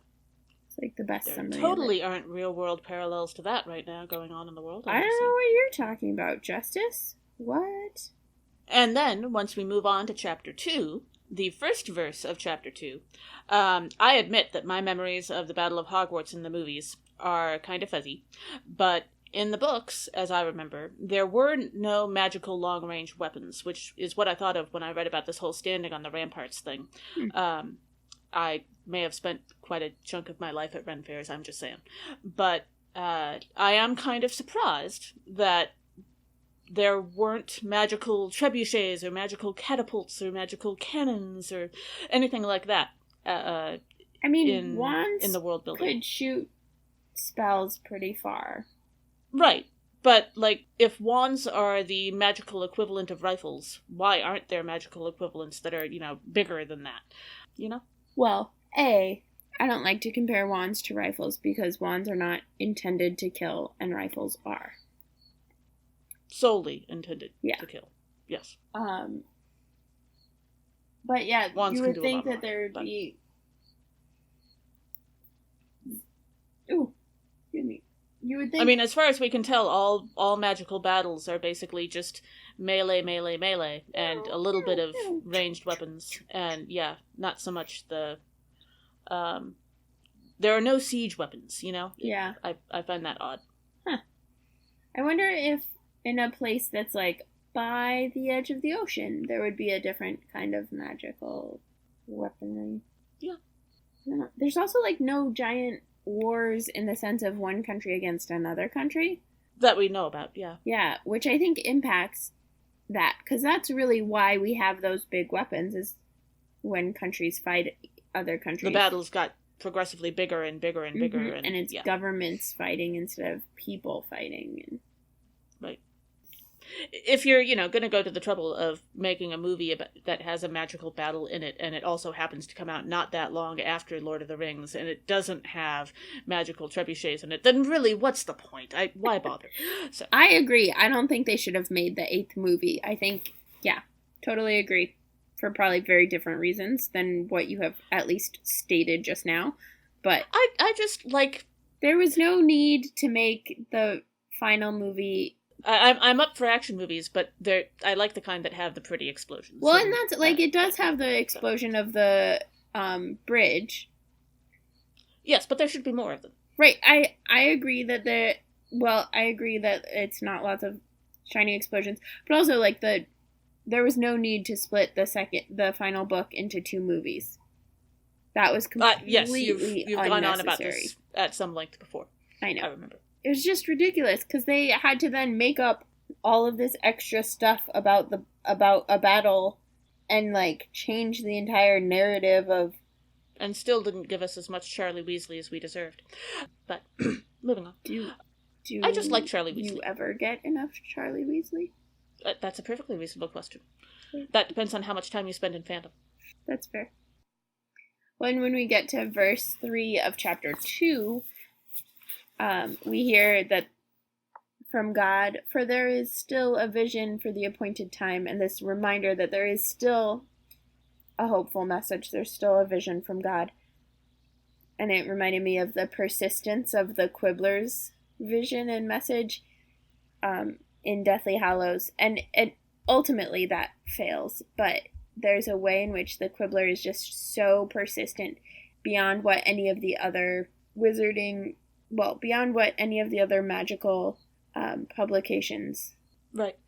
It's, like, the best There summary totally aren't real-world parallels to that right now going on in the world. I don't know what you're talking about. Justice? What? And then, once we move on to Chapter 2, the first verse of Chapter 2, I admit that my memories of the Battle of Hogwarts in the movies are kind of fuzzy, but in the books, as I remember, there were no magical long-range weapons, which is what I thought of when I read about this whole standing on the ramparts thing. I may have spent quite a chunk of my life at Ren Fairs, I'm just saying. But I am kind of surprised that there weren't magical trebuchets or magical catapults or magical cannons or anything like that. I mean, wands in the world building could shoot spells pretty far. Right. But, like, if wands are the magical equivalent of rifles, why aren't there magical equivalents that are, bigger than that? You know? Well, I don't like to compare wands to rifles because wands are not intended to kill and rifles are. Solely intended to kill. Yes. But yeah, wands you can would do think a lot that there would more, be... Ooh, excuse me. You would think... I mean, as far as we can tell, all magical battles are basically just melee, and a little bit of ranged weapons. And, yeah, not so much the... there are no siege weapons, Yeah. I find that odd. Huh. I wonder if in a place that's, like, by the edge of the ocean, there would be a different kind of magical weaponry. Yeah. There's also, like, no giant wars in the sense of one country against another country. That we know about, yeah. Yeah, which I think impacts that, because that's really why we have those big weapons, is when countries fight other countries. The battles got progressively bigger and bigger and bigger. Mm-hmm. And it's governments fighting instead of people fighting. Right. If you're, going to go to the trouble of making a movie that has a magical battle in it, and it also happens to come out not that long after Lord of the Rings, and it doesn't have magical trebuchets in it, then really, what's the point? Why bother? So I agree. I don't think they should have made the 8th movie. I think, totally agree. For probably very different reasons than what you have at least stated just now. But I just, there was no need to make the final movie... I'm up for action movies, but I like the kind that have the pretty explosions. Well, and that's, it does have the explosion of the bridge. Yes, but there should be more of them. Right, I agree that I agree that it's not lots of shiny explosions, but also, there was no need to split the final book into 2 movies. That was completely yes, you've gone on about this at some length before. I know. I remember. It was just ridiculous because they had to then make up all of this extra stuff about a battle and change the entire narrative of... And still didn't give us as much Charlie Weasley as we deserved. But moving on. I just like Charlie Weasley. Do you ever get enough Charlie Weasley? That's a perfectly reasonable question. That depends on how much time you spend in fandom. That's fair. When we get to verse 3 of chapter 2, we hear that from God, for there is still a vision for the appointed time, and this reminder that there is still a hopeful message. There's still a vision from God. And it reminded me of the persistence of the Quibbler's vision and message in Deathly Hallows. And ultimately that fails, but there's a way in which the Quibbler is just so persistent beyond what any of the other beyond what any of the other magical publications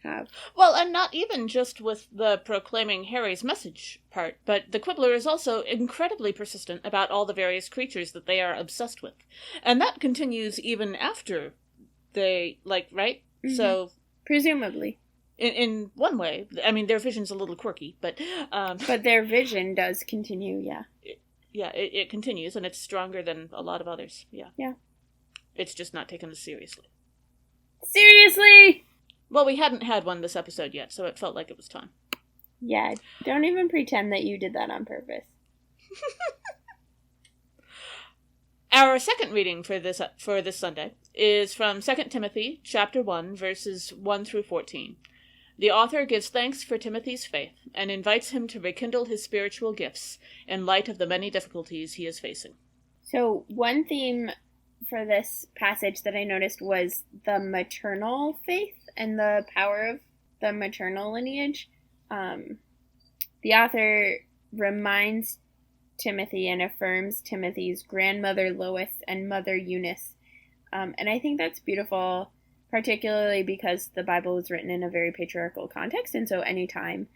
have. Well, and not even just with the proclaiming Harry's message part, but the Quibbler is also incredibly persistent about all the various creatures that they are obsessed with. And that continues even after they, right? Mm-hmm. So... Presumably. In one way. I mean, their vision's a little quirky, but... but their vision does continue, yeah. It continues, and it's stronger than a lot of others, yeah. Yeah. It's just not taken as seriously. Seriously?! Well, we hadn't had one this episode yet, so it felt like it was time. Yeah, don't even pretend that you did that on purpose. Our second reading for this Sunday is from 2 Timothy chapter 1, verses 1 through 14. The author gives thanks for Timothy's faith and invites him to rekindle his spiritual gifts in light of the many difficulties he is facing. So, one theme for this passage that I noticed was the maternal faith and the power of the maternal lineage. The author reminds Timothy and affirms Timothy's grandmother Lois and mother Eunice. And I think that's beautiful, particularly because the Bible was written in a very patriarchal context, and so anytime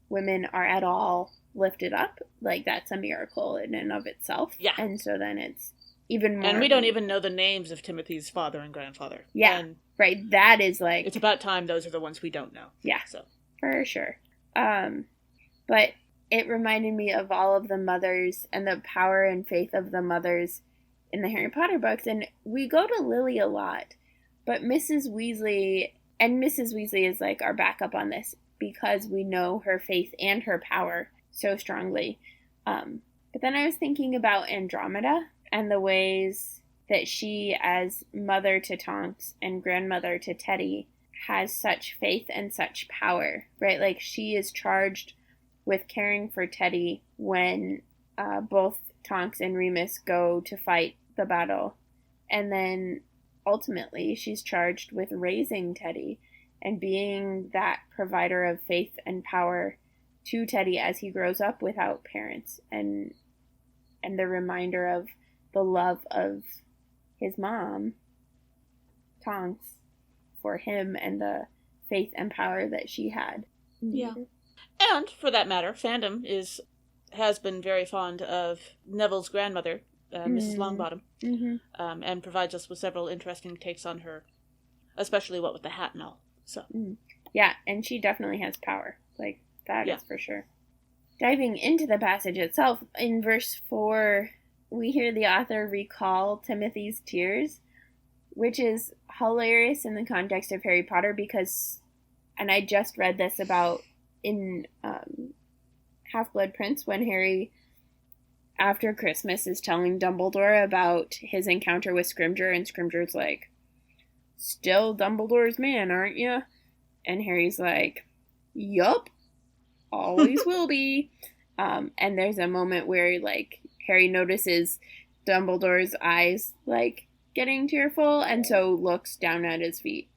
women are at all lifted up, like, that's a miracle in and of itself. Yeah. And so then it's even more... And we don't even know the names of Timothy's father and grandfather. Yeah, and right. That is like... It's about time those are the ones we don't know. Yeah, so for sure. But it reminded me of all of the mothers and the power and faith of the mothers in the Harry Potter books. And we go to Lily a lot, but Mrs. Weasley is like our backup on this because we know her faith and her power so strongly. But then I was thinking about Andromeda and the ways that she, as mother to Tonks and grandmother to Teddy, has such faith and such power, right? Like, she is charged with caring for Teddy when both Tonks and Remus go to fight the battle. And then ultimately she's charged with raising Teddy and being that provider of faith and power to Teddy as he grows up without parents, and the reminder of the love of his mom, Tonks, for him and the faith and power that she had. Yeah. And, for that matter, fandom has been very fond of Neville's grandmother, Mrs. Longbottom, and provides us with several interesting takes on her, especially what with the hat and all. So. Yeah, and she definitely has power. Like, that is for sure. Diving into the passage itself, in verse 4, we hear the author recall Timothy's tears, which is hilarious in the context of Harry Potter because, and I just read this about in Half-Blood Prince, when Harry, after Christmas, is telling Dumbledore about his encounter with Scrimgeour, and Scrimgeour's like, "Still Dumbledore's man, aren't you?" And Harry's like, "Yup, always will be." And there's a moment where, like, Harry notices Dumbledore's eyes, like, getting tearful, and so looks down at his feet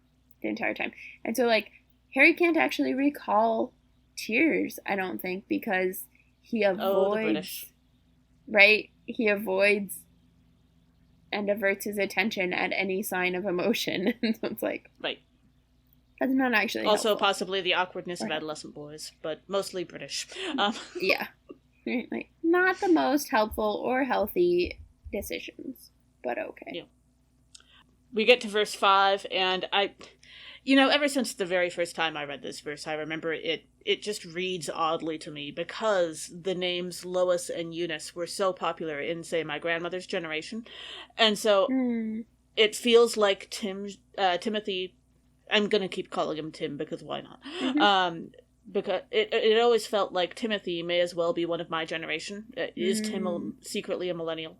the entire time. And so, like, Harry can't actually recall tears, I don't think, because he avoids, right? He avoids and averts his attention at any sign of emotion. And so it's like, right. That's not actually also helpful. Possibly the awkwardness of adolescent boys, but mostly British. Yeah. Like, not the most helpful or healthy decisions, but okay. Yeah. We get to verse 5, and ever since the very first time I read this verse, I remember it just reads oddly to me because the names Lois and Eunice were so popular in, say, my grandmother's generation. And so it feels like Timothy, I'm going to keep calling him Tim because why not? Because it always felt like Timothy may as well be one of my generation. Is Tim secretly a millennial?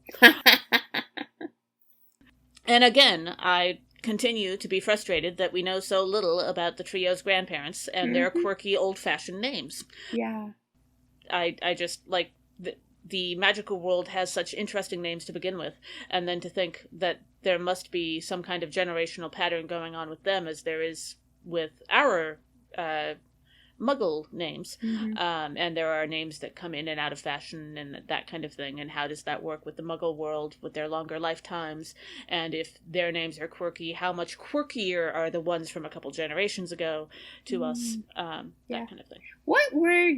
And again, I continue to be frustrated that we know so little about the trio's grandparents and their quirky old-fashioned names. Yeah. I just, like, the magical world has such interesting names to begin with, and then to think that there must be some kind of generational pattern going on with them as there is with our Muggle names. And there are names that come in and out of fashion and that kind of thing, and how does that work with the Muggle world with their longer lifetimes, and if their names are quirky, how much quirkier are the ones from a couple generations ago to us, that kind of thing. What were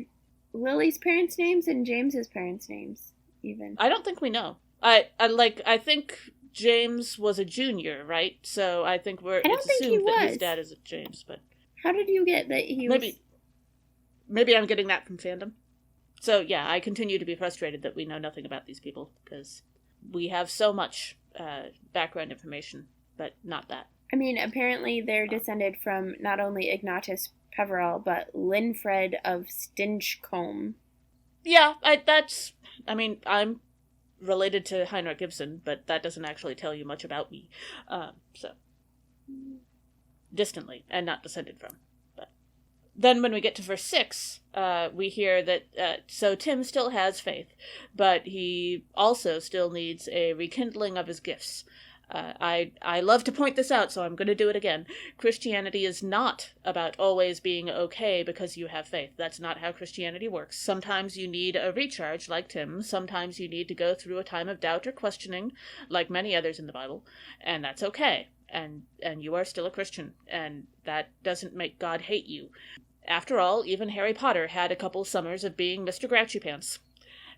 Lily's parents' names and James's parents' names, even? I don't think we know. I think James was a junior, right? So I think it's assumed that his dad is a James, but... How did you get that he was... Maybe I'm getting that from fandom. So, yeah, I continue to be frustrated that we know nothing about these people, because we have so much background information, but not that. I mean, apparently they're descended from not only Ignatius Peverell, but Linfred of Stinchcombe. Yeah, I'm related to Heinrich Ibsen, but that doesn't actually tell you much about me. So, distantly, and not descended from. But then when we get to verse 6, we hear that, so Tim still has faith, but he also still needs a rekindling of his gifts. I love to point this out, so I'm going to do it again. Christianity is not about always being okay because you have faith. That's not how Christianity works. Sometimes you need a recharge, like Tim. Sometimes you need to go through a time of doubt or questioning, like many others in the Bible, and that's okay. And you are still a Christian, and that doesn't make God hate you. After all, even Harry Potter had a couple summers of being Mr. Grouchy Pants,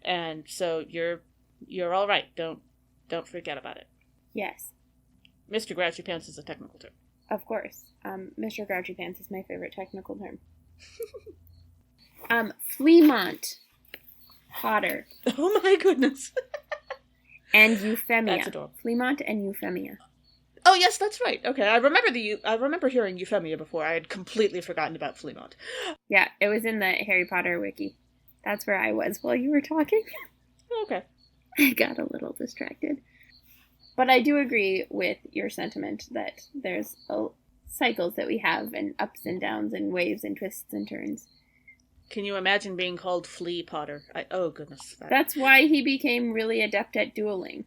and so you're all right. Don't forget about it. Yes. Mr. Grouchy Pants is a technical term. Of course. Mr. Grouchy Pants is my favorite technical term. Fleamont Potter. Oh my goodness. And Euphemia. That's adorable. Fleamont and Euphemia. Oh yes, that's right. Okay, I remember hearing Euphemia before. I had completely forgotten about Fleamont. Yeah, it was in the Harry Potter wiki. That's where I was while you were talking. Okay. I got a little distracted. But I do agree with your sentiment that there's cycles that we have, and ups and downs, and waves and twists and turns. Can you imagine being called Flea Potter? Oh, goodness. That's why he became really adept at dueling.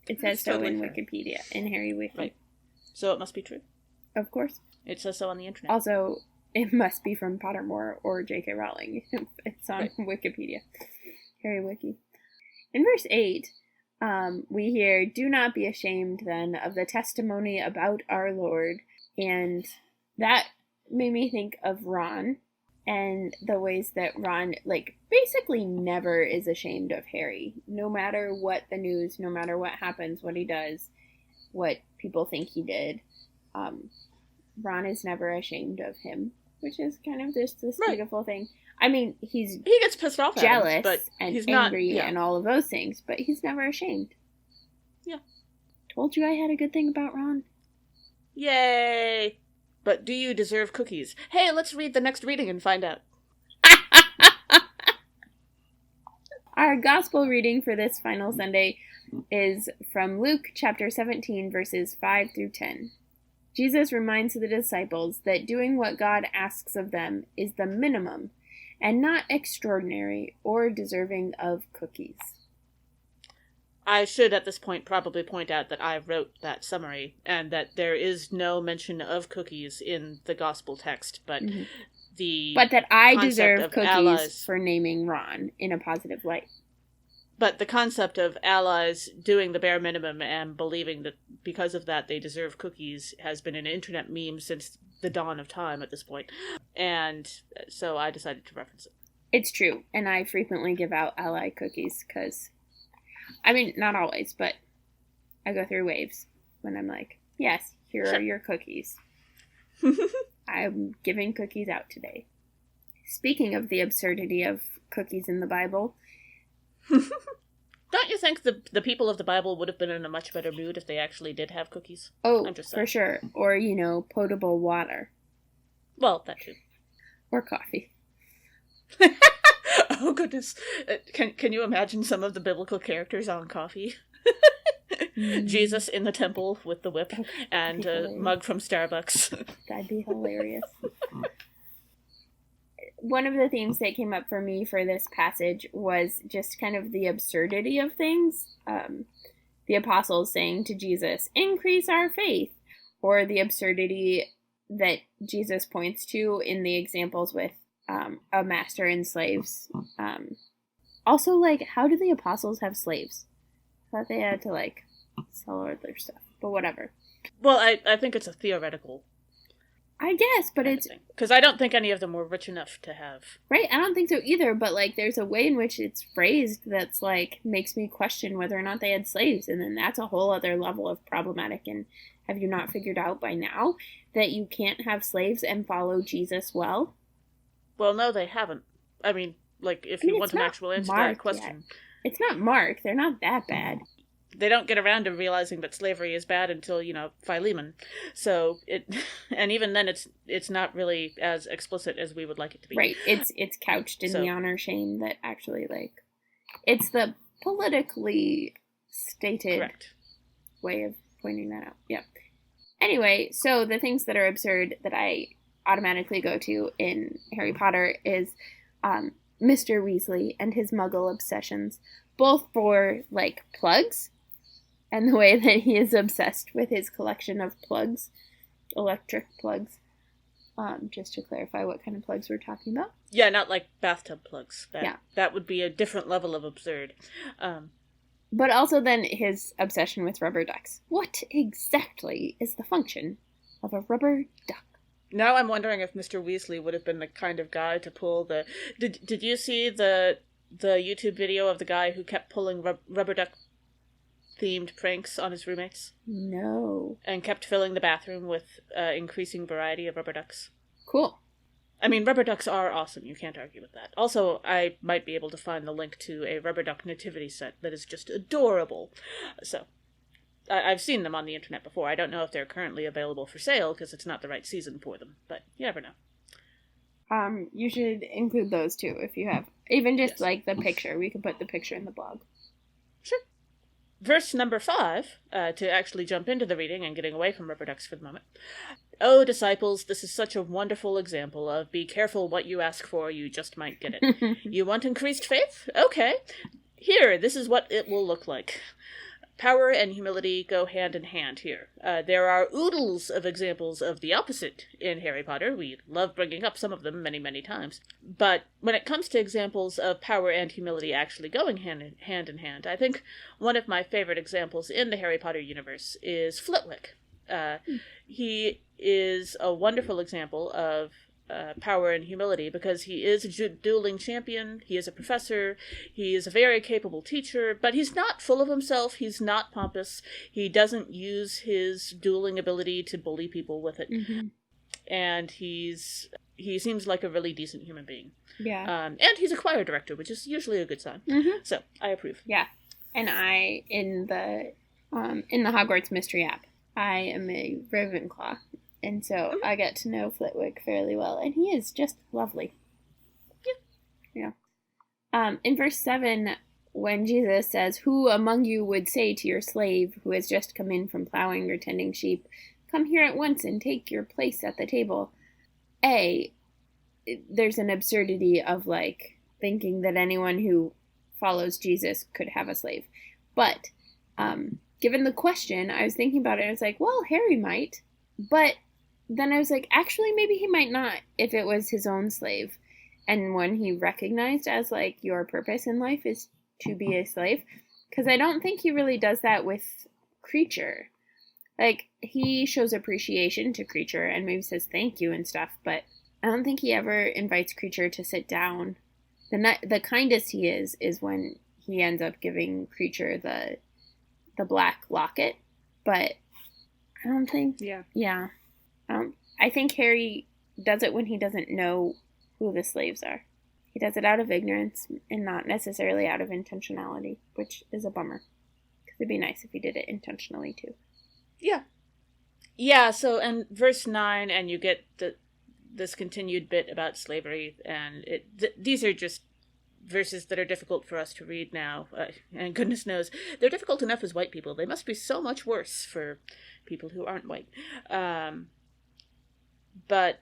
It says so totally in fair. Wikipedia, in Harry Wiki. Right. So it must be true. Of course. It says so on the internet. Also, it must be from Pottermore or J.K. Rowling. It's on Wikipedia. Harry Wiki. In verse 8, we hear, "Do not be ashamed, then, of the testimony about our Lord." And that made me think of Ron, and the ways that Ron, basically never is ashamed of Harry. No matter what the news, no matter what happens, what he does, what people think he did, Ron is never ashamed of him, which is kind of this beautiful thing. I mean, he gets pissed off, jealous, but and he's angry, not, and all of those things, but he's never ashamed. Yeah. Told you I had a good thing about Ron. Yay! But do you deserve cookies? Hey, let's read the next reading and find out. Our gospel reading for this final Sunday is from Luke chapter 17, verses 5 through 10. Jesus reminds the disciples that doing what God asks of them is the minimum, and not extraordinary or deserving of cookies. I should at this point probably point out that I wrote that summary, and that there is no mention of cookies in the gospel text, but But that I deserve cookies allies, for naming Ron in a positive light. But the concept of allies doing the bare minimum and believing that because of that they deserve cookies has been an internet meme since the dawn of time at this point. And so I decided to reference it. It's true, and I frequently give out ally cookies because, I mean, not always, but I go through waves when I'm like, yes, here are your cookies. I'm giving cookies out today. Speaking of the absurdity of cookies in the Bible... Don't you think the people of the Bible would have been in a much better mood if they actually did have cookies? Oh, for sure. Or, potable water. Well, that too. Or coffee. Oh, goodness. Can you imagine some of the biblical characters on coffee? Jesus in the temple with the whip and a mug from Starbucks. That'd be hilarious. One of the themes that came up for me for this passage was just kind of the absurdity of things. The apostles saying to Jesus, "Increase our faith," or the absurdity that Jesus points to in the examples with a master and slaves. Also, how do the apostles have slaves? I thought they had to, sell all their stuff, but whatever. Well, I think it's a theoretical I guess, but it's... Because I don't think any of them were rich enough to have... Right, I don't think so either, but, like, there's a way in which it's phrased that's, like, makes me question whether or not they had slaves, and then that's a whole other level of problematic, and have you not figured out by now that you can't have slaves and follow Jesus well? Well, no, they haven't. I mean, like, if you want an actual answer to that question... Yet. It's not marked. They're not that bad. They don't get around to realizing that slavery is bad until, Philemon. So and even then it's not really as explicit as we would like it to be. Right. It's couched in the honor shame that actually, like, it's the politically stated way of pointing that out. Yeah. Anyway, so the things that are absurd that I automatically go to in Harry Potter is Mr. Weasley and his muggle obsessions, both for, like, plugs, and the way that he is obsessed with his collection of plugs, electric plugs. Just to clarify what kind of plugs we're talking about. Yeah, not like bathtub plugs. That would be a different level of absurd. But also then his obsession with rubber ducks. What exactly is the function of a rubber duck? Now I'm wondering if Mr. Weasley would have been the kind of guy to pull the... Did you see the YouTube video of the guy who kept pulling rubber duck themed pranks on his roommates? No. And kept filling the bathroom with increasing variety of rubber ducks. Cool. I mean, rubber ducks are awesome. You can't argue with that. Also, I might be able to find the link to a rubber duck nativity set that is just adorable. So, I've seen them on the internet before. I don't know if they're currently available for sale because it's not the right season for them, but you never know. You should include those too if you have. Even just like the picture. We can put the picture in the blog. Sure. Verse number 5, to actually jump into the reading and getting away from rubber ducks for the moment. Oh, disciples, this is such a wonderful example of be careful what you ask for, you just might get it. You want increased faith? Okay. Here, this is what it will look like. Power and humility go hand in hand here. There are oodles of examples of the opposite in Harry Potter. We love bringing up some of them many, many times. But when it comes to examples of power and humility actually going hand in hand, I think one of my favorite examples in the Harry Potter universe is Flitwick. He is a wonderful example of power and humility because he is a dueling champion, he is a professor, he is a very capable teacher, but he's not full of himself, he's not pompous, he doesn't use his dueling ability to bully people with it. Mm-hmm. And he seems like a really decent human being. Yeah. And he's a choir director, which is usually a good sign. Mm-hmm. So, I approve. Yeah. And in the Hogwarts Mystery app, I am a Ravenclaw. And so I get to know Flitwick fairly well, and he is just lovely. Yeah. In verse 7, when Jesus says, "Who among you would say to your slave who has just come in from plowing or tending sheep, 'Come here at once and take your place at the table'?" There's an absurdity of, like, thinking that anyone who follows Jesus could have a slave. But given the question, I was thinking about it, and I was like, well, Harry might. But then I was like, actually, maybe he might not if it was his own slave. And when he recognized as, like, your purpose in life is to be a slave. Because I don't think he really does that with Creature. Like, he shows appreciation to Creature and maybe says thank you and stuff, but I don't think he ever invites Creature to sit down. The kindest he is when he ends up giving Creature the black locket. But I don't think... Yeah. I think Harry does it when he doesn't know who the slaves are. He does it out of ignorance and not necessarily out of intentionality, which is a bummer. Because it'd be nice if he did it intentionally, too. Yeah. Yeah, so, and verse 9, and you get this continued bit about slavery, and these are just verses that are difficult for us to read now, and goodness knows, they're difficult enough as white people. They must be so much worse for people who aren't white. But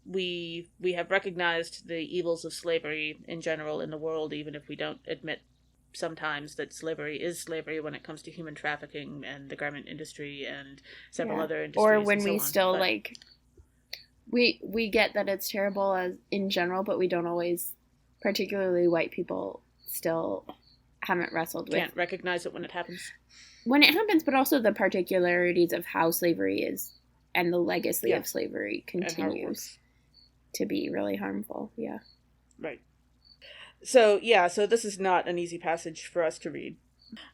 we have recognized the evils of slavery in general in the world, even if we don't admit sometimes that slavery is slavery when it comes to human trafficking and the garment industry and several other industries. Or when we still, like, we get that it's terrible as in general, but we don't always, particularly white people, still haven't wrestled with. Can't recognize it when it happens. When it happens, but also the particularities of how slavery is and the legacy Yeah. of slavery And how it continues works. to be really harmful. Yeah. Right. So this is not an easy passage for us to read.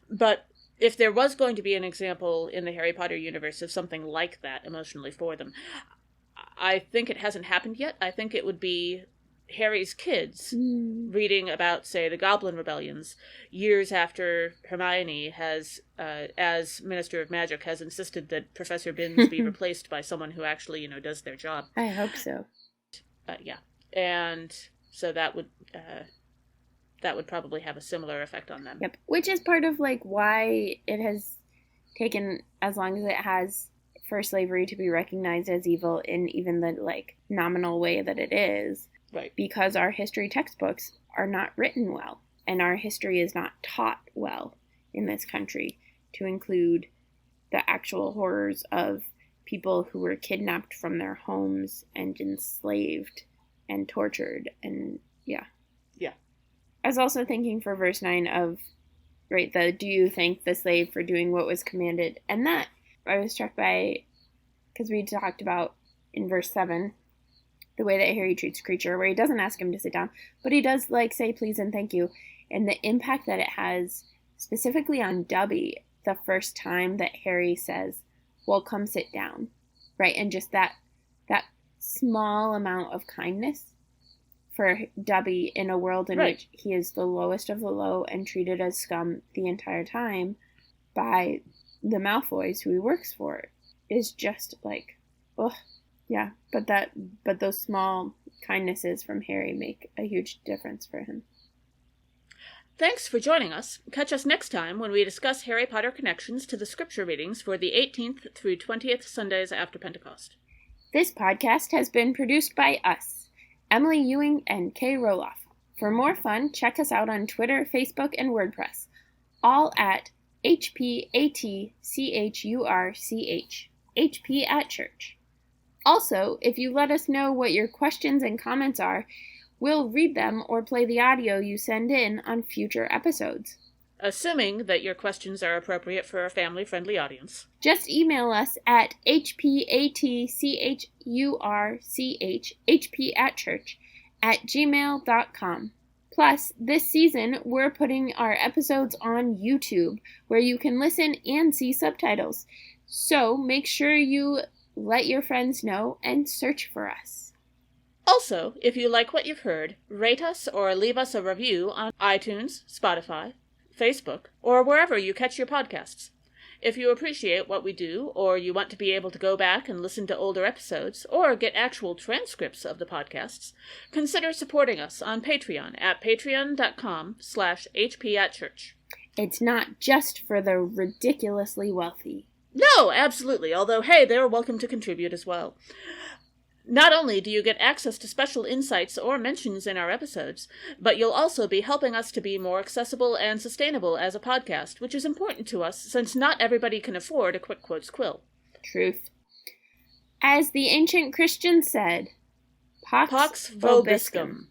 But if there was going to be an example in the Harry Potter universe of something like that emotionally for them, I think it hasn't happened yet. I think it would be Harry's kids reading about, say, the Goblin Rebellions years after Hermione has, as Minister of Magic, has insisted that Professor Binns be replaced by someone who actually, does their job. I hope so. Yeah. And so that would probably have a similar effect on them. Yep. Which is part of, like, why it has taken as long as it has for slavery to be recognized as evil in even the, like, nominal way that it is. Right. Because our history textbooks are not written well, and our history is not taught well in this country to include the actual horrors of people who were kidnapped from their homes and enslaved and tortured. And yeah. I was also thinking for verse 9 of, right, do you thank the slave for doing what was commanded? And that I was struck by, because we talked about in verse 7, the way that Harry treats Creature, where he doesn't ask him to sit down, but he does, like, say please and thank you, and the impact that it has specifically on Dubby the first time that Harry says, well, come sit down, right? And just that small amount of kindness for Dubby in a world in which he is the lowest of the low and treated as scum the entire time by the Malfoys who he works for, is just like, ugh. Yeah, but those small kindnesses from Harry make a huge difference for him. Thanks for joining us. Catch us next time when we discuss Harry Potter connections to the scripture readings for the 18th through 20th Sundays after Pentecost. This podcast has been produced by us, Emily Ewing and Kay Roloff. For more fun, check us out on Twitter, Facebook, and WordPress, all at HPATCHURCH, HP at Church. Also, if you let us know what your questions and comments are, we'll read them or play the audio you send in on future episodes. Assuming that your questions are appropriate for a family-friendly audience. Just email us at hpatchurch, hp@church@gmail.com. Plus, this season, we're putting our episodes on YouTube, where you can listen and see subtitles. So make sure you let your friends know and search for us. Also, if you like what you've heard, rate us or leave us a review on iTunes, Spotify, Facebook, or wherever you catch your podcasts. If you appreciate what we do, or you want to be able to go back and listen to older episodes, or get actual transcripts of the podcasts, consider supporting us on Patreon at patreon.com/hpatchurch. It's not just for the ridiculously wealthy. No, absolutely, although, hey, they're welcome to contribute as well. Not only do you get access to special insights or mentions in our episodes, but you'll also be helping us to be more accessible and sustainable as a podcast, which is important to us since not everybody can afford a Quick Quotes quill. Truth. As the ancient Christians said, Pax Vobiscum.